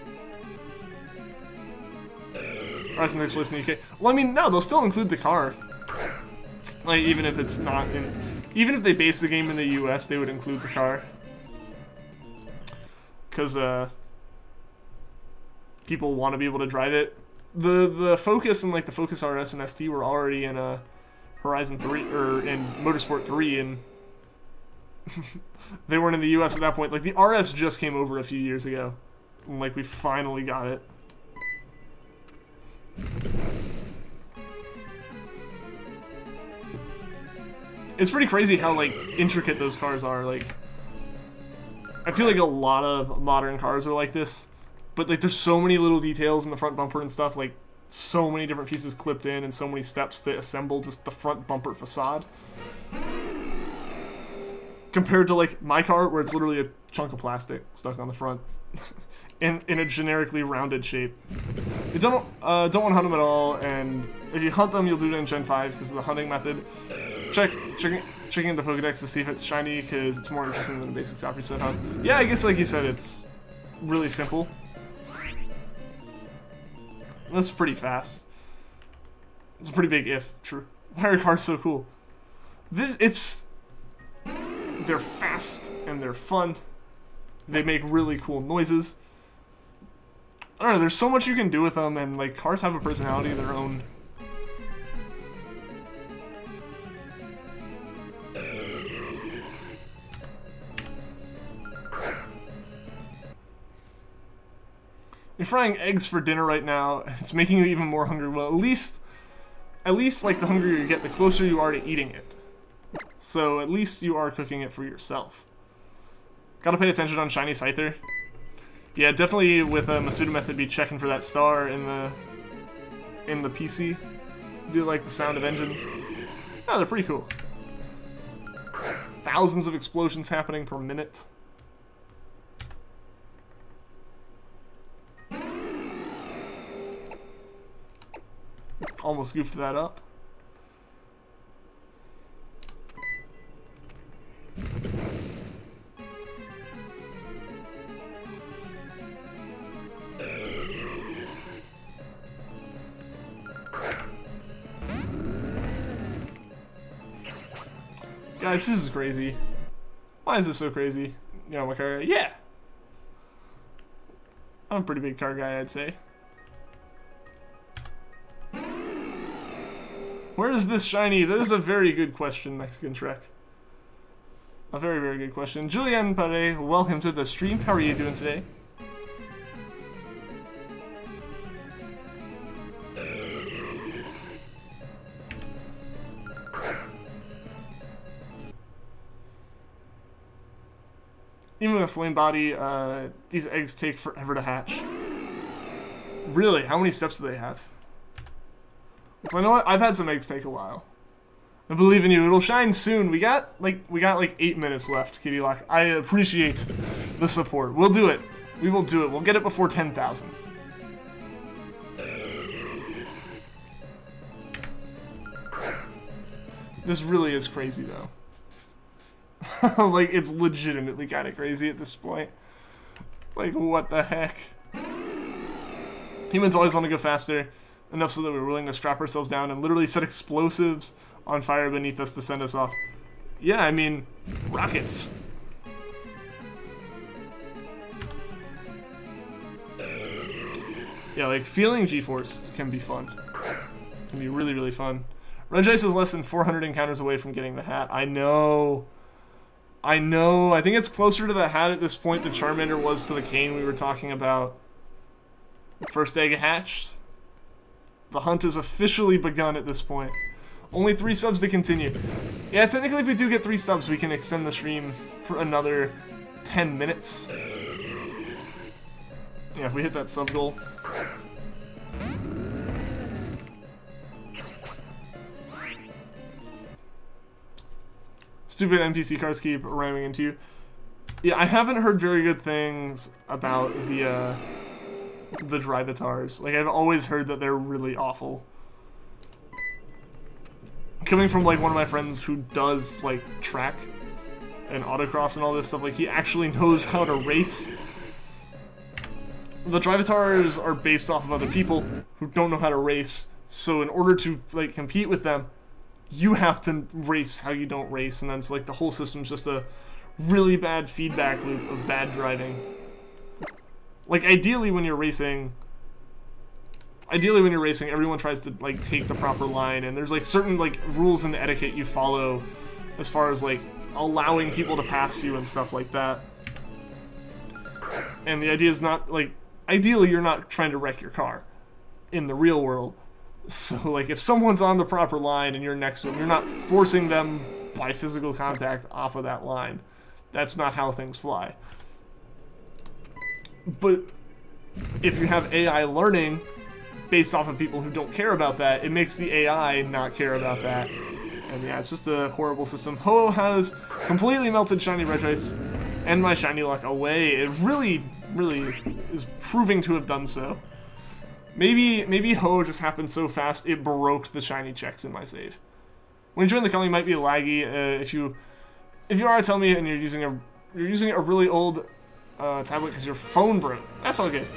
Rise and next place in the UK. Well, I mean, no, they'll still include the car. Like even if it's not in, even if they base the game in the US, they would include the car. Because people want to be able to drive it. The Focus and like the Focus RS and ST were already in Horizon 3 or in Motorsport 3, and they weren't in the US at that point. Like the RS just came over a few years ago, and like we finally got it. It's pretty crazy how like intricate those cars are. Like I feel like a lot of modern cars are like this, but like there's so many little details in the front bumper and stuff, like so many different pieces clipped in and so many steps to assemble just the front bumper facade. Compared to like my car, where it's literally a chunk of plastic stuck on the front in a generically rounded shape. You don't want to hunt them at all, and if you hunt them, you'll do it in Gen 5 because of the hunting method. Checking the Pokedex to see if it's shiny, because it's more interesting than the basic Joffrey set hunt. Yeah, I guess like you said, it's really simple. That's pretty fast. It's a pretty big if. True. Why are cars so cool? They're fast and they're fun. They make really cool noises. I don't know, there's so much you can do with them, and like cars have a personality of their own. You're frying eggs for dinner right now. It's making you even more hungry. Well, at least like the hungrier you get, the closer you are to eating it. So at least you are cooking it for yourself. Gotta pay attention on Shiny Scyther. Yeah, definitely with a Masuda method, be checking for that star in the PC. Do like the sound of engines. Oh, they're pretty cool. Thousands of explosions happening per minute. Almost goofed that up. Guys, this is crazy. Why is this so crazy? You know, Magcargo? Yeah! I'm a pretty big car guy, I'd say. Where is this shiny? That is a very good question, Mexican Trek. A very, very good question. Julian Pare, welcome to the stream. How are you doing today? Even with a flame body, these eggs take forever to hatch. Really? How many steps do they have? I know I've had some eggs take a while. I believe in you. It'll shine soon. We got like 8 minutes left, Kitty Lock. I appreciate the support. We'll do it. We will do it. We'll get it before 10,000. This really is crazy though. Like, it's legitimately kind of crazy at this point. Like, what the heck? Humans always want to go faster, enough so that we're willing to strap ourselves down and literally set explosives on fire beneath us to send us off. Yeah, I mean, rockets. Yeah, like, feeling G-Force can be fun. Can be really, really fun. Regice is less than 400 encounters away from getting the hat. I know. I know. I think it's closer to the hat at this point than Charmander was to the cane we were talking about. First egg hatched. The hunt has officially begun at this point. Only 3 subs to continue. Yeah, technically if we do get 3 subs, we can extend the stream for another 10 minutes. Yeah, if we hit that sub goal. Stupid NPC cars keep ramming into you. Yeah, I haven't heard very good things about the Drivatars. Like, I've always heard that they're really awful. Coming from, like, one of my friends who does, like, track and autocross and all this stuff, like, he actually knows how to race. The Drivatars are based off of other people who don't know how to race, so in order to, like, compete with them, you have to race how you don't race, and then it's like the whole system's just a really bad feedback loop of bad driving. Like, ideally when you're racing, everyone tries to, like, take the proper line, and there's, like, certain, like, rules and etiquette you follow as far as, like, allowing people to pass you and stuff like that. And the idea is not, like, ideally you're not trying to wreck your car in the real world. So, like, if someone's on the proper line and you're next to them, you're not forcing them by physical contact off of that line. That's not how things fly. But if you have AI learning based off of people who don't care about that, it makes the AI not care about that. And yeah, it's just a horrible system. Ho has completely melted Shiny Regice and my Shiny luck away. It really, really is proving to have done so. Maybe Ho just happened so fast it broke the shiny checks in my save. When you join the company, it might be laggy. If you are, tell me, and you're using a really old tablet because your phone broke. That's all good.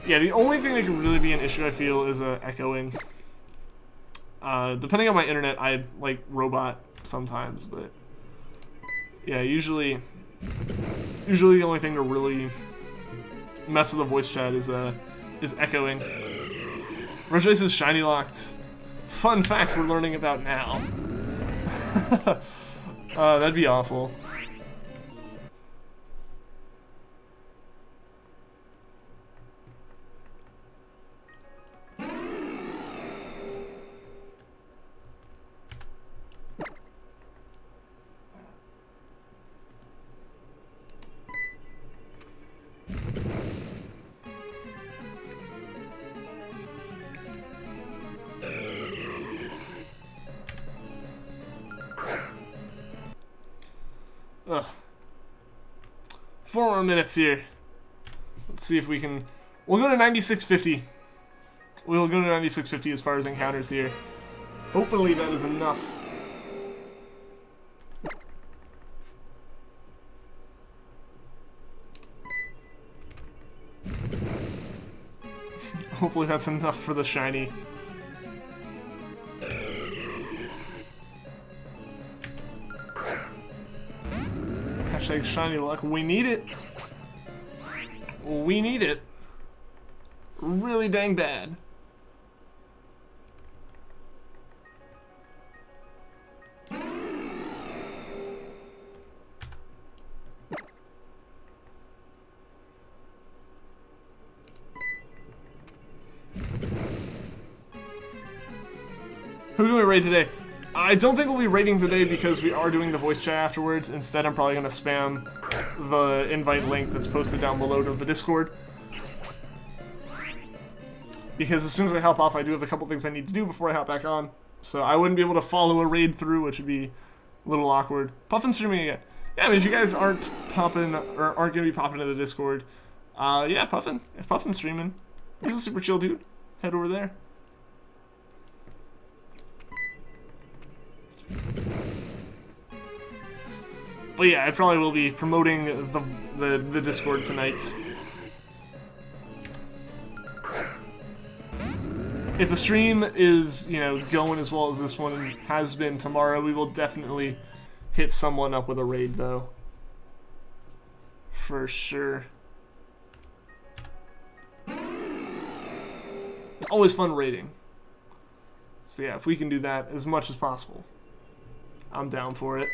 Yeah, the only thing that could really be an issue, I feel, is echoing. Depending on my internet, I like robot sometimes, but yeah, usually the only thing to really mess with the voice chat is echoing. Regice is shiny locked. Fun fact we're learning about now. That'd be awful. Ugh. 4 more minutes here. Let's see if we can... We'll go to 9650. We'll go to 9650 as far as encounters here. Hopefully that is enough. Hopefully that's enough for the shiny. Hashtag shiny luck. We need it. We need it. Really dang bad. Who can we raid today? I don't think we'll be raiding today because we are doing the voice chat afterwards. Instead, I'm probably going to spam the invite link that's posted down below to the Discord. Because as soon as I hop off, I do have a couple things I need to do before I hop back on. So I wouldn't be able to follow a raid through, which would be a little awkward. Puffin streaming again. Yeah, I mean, if you guys aren't popping, or aren't going to be popping to the Discord, yeah, Puffin. If Puffin's streaming, he's a super chill dude. Head over there. But yeah, I probably will be promoting the Discord tonight. If the stream is, you know, going as well as this one has been tomorrow, we will definitely hit someone up with a raid, though. For sure. It's always fun raiding. So yeah, if we can do that as much as possible, I'm down for it.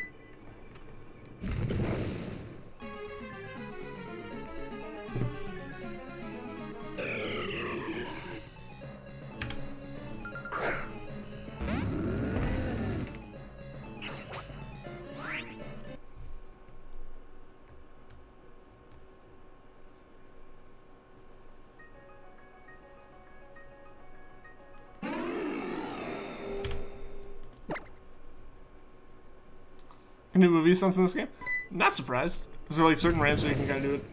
can do movie stunts in this game? Not surprised. Is there like certain ramps where you can kind of do it?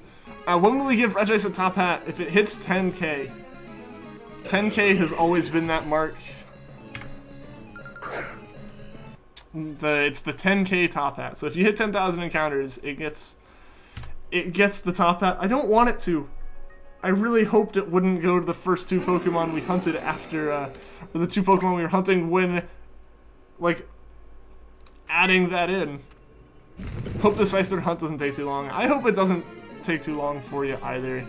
When will we give Regice a top hat? If it hits 10k. 10k has always been that mark. It's the 10k top hat. So if you hit 10,000 encounters, it gets the top hat. I don't want it to. I really hoped it wouldn't go to the first 2 Pokemon we hunted after, or the 2 Pokemon we were hunting when, like, adding that in. Hope the Scyther hunt doesn't take too long. I hope it doesn't take too long for you either.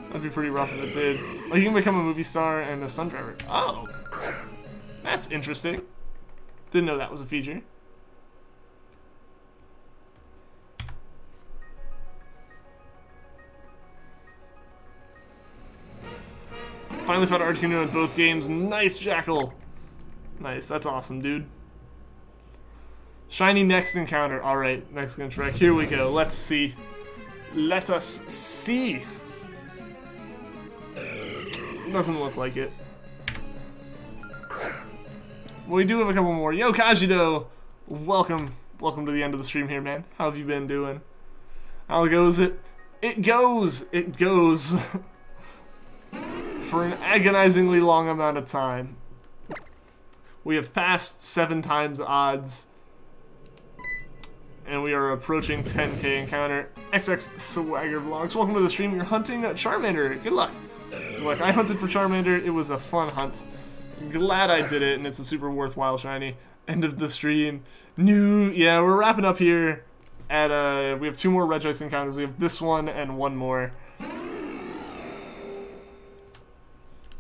That'd be pretty rough if it did. Like, you can become a movie star and a stunt driver. Oh! That's interesting. Didn't know that was a feature. Finally found Articuno in both games. Nice, Jackal! Nice, that's awesome, dude. Shiny next encounter. Alright, next contract. Here we go. Let's see. Let us see. Doesn't look like it. Well, we do have a couple more. Yo, Kajido! Welcome. Welcome to the end of the stream here, man. How have you been doing? How goes it? It goes! It goes! For an agonizingly long amount of time. We have passed 7 times odds. And we are approaching 10k encounter. XX Swagger Vlogs. Welcome to the stream. You're hunting Charmander. Good luck. Look, I hunted for Charmander. It was a fun hunt. Glad I did it, and it's a super worthwhile shiny. End of the stream. Yeah, we're wrapping up here. We have 2 more Regice encounters. We have this one and 1 more.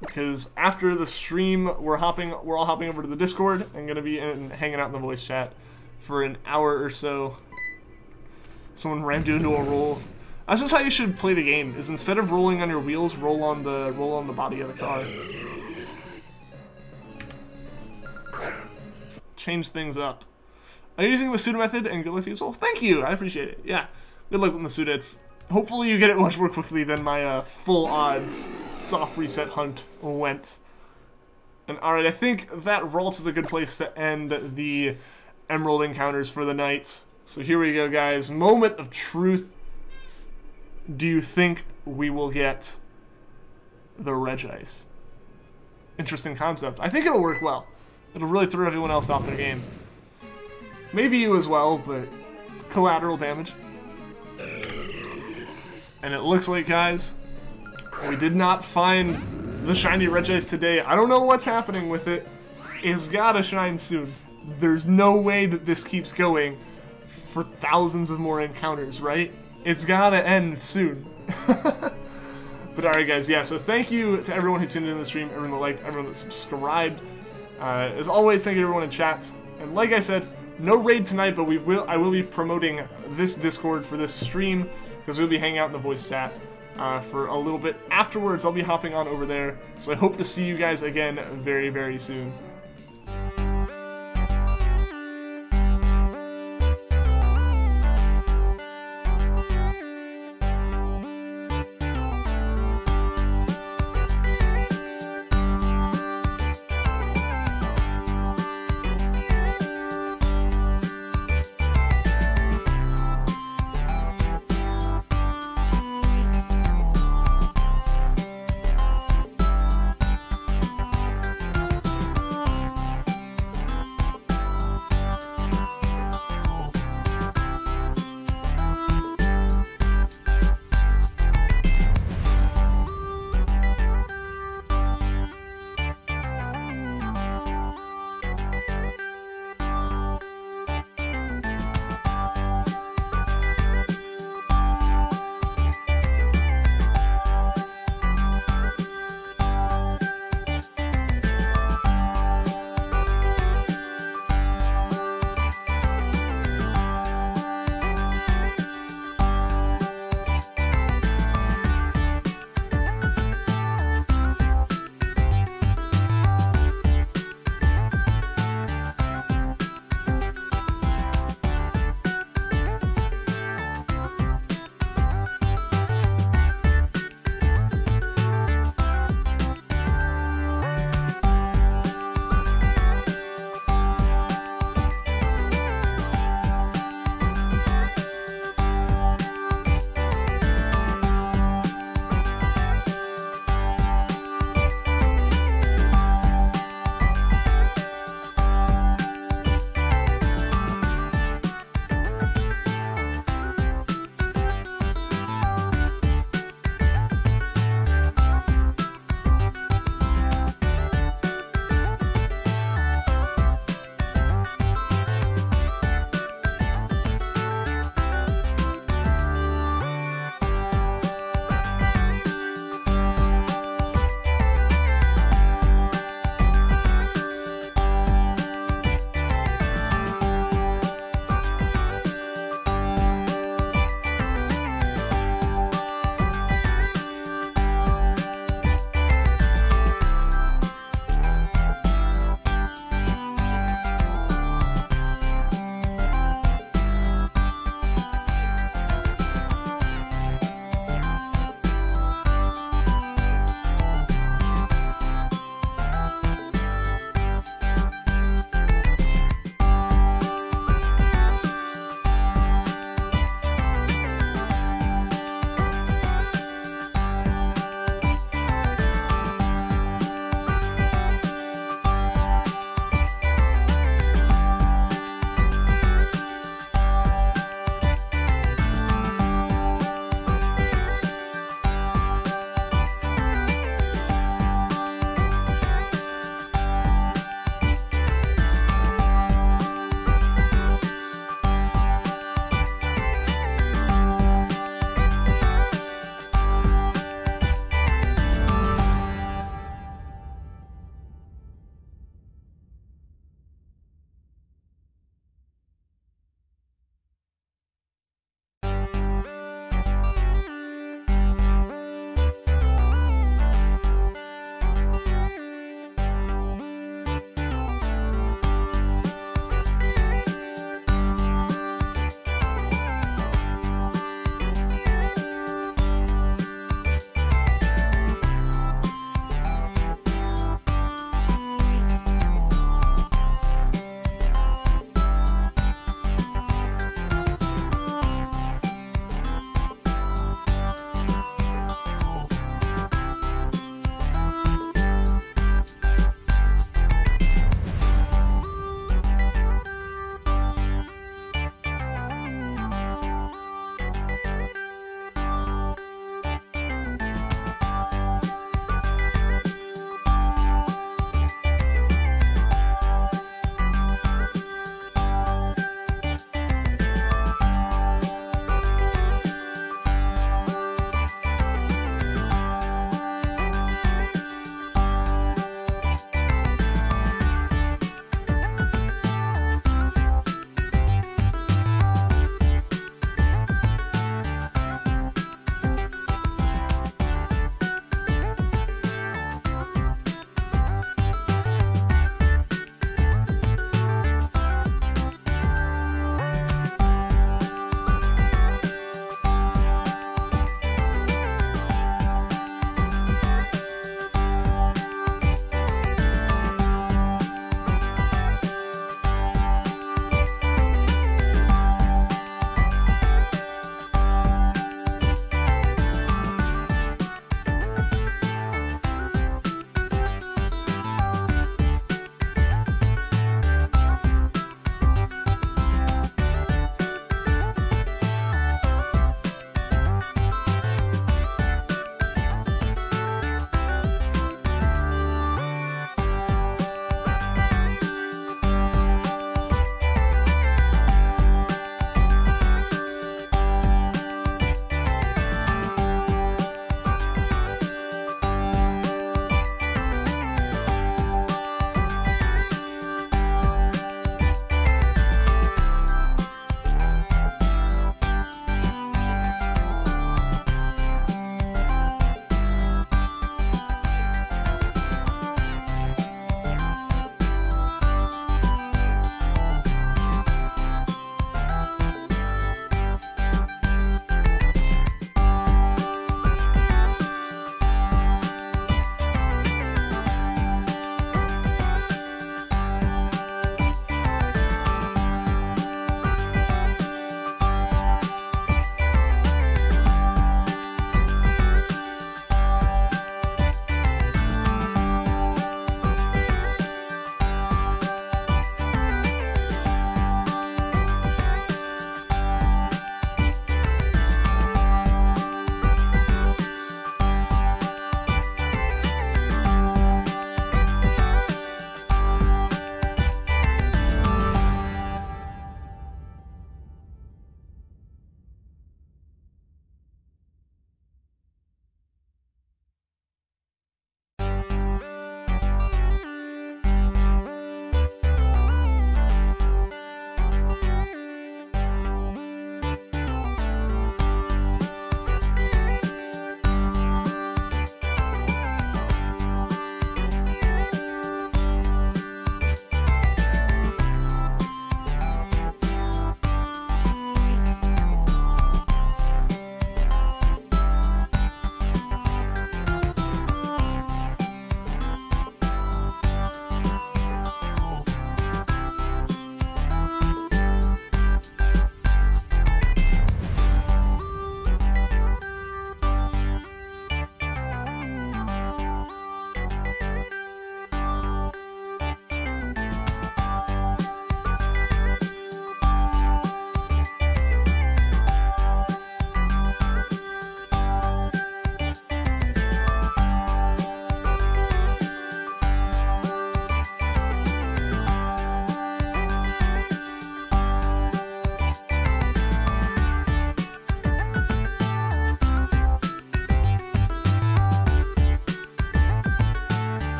Because after the stream, we're all hopping over to the Discord and gonna be hanging out in the voice chat for an hour or so. Someone rammed you into a roll. That's just how you should play the game. Is instead of rolling on your wheels, roll on the body of the car. Change things up. Are you using the Masuda method? And good luck to you as well. Thank you. I appreciate it. Yeah. Good luck with Masuda. Hopefully you get it much more quickly than my full odds soft reset hunt went. And alright, I think that Ralts is a good place to end the Emerald encounters for the night. So here we go, guys. Moment of truth. Do you think we will get the Regice? Interesting concept. I think it'll work well. It'll really throw everyone else off their game. Maybe you as well, but collateral damage. And it looks like, guys, we did not find the shiny Regice today. I don't know what's happening with it. It's gotta shine soon. There's no way that this keeps going for thousands of more encounters, right? It's gotta end soon. But alright, guys, yeah, so thank you to everyone who tuned in to the stream, everyone that liked, everyone that subscribed. As always, thank you to everyone in chat. And like I said, no raid tonight, but I will be promoting this Discord for this stream, because we'll be hanging out in the voice chat for a little bit afterwards. I'll be hopping on over there, so I hope to see you guys again very, very soon.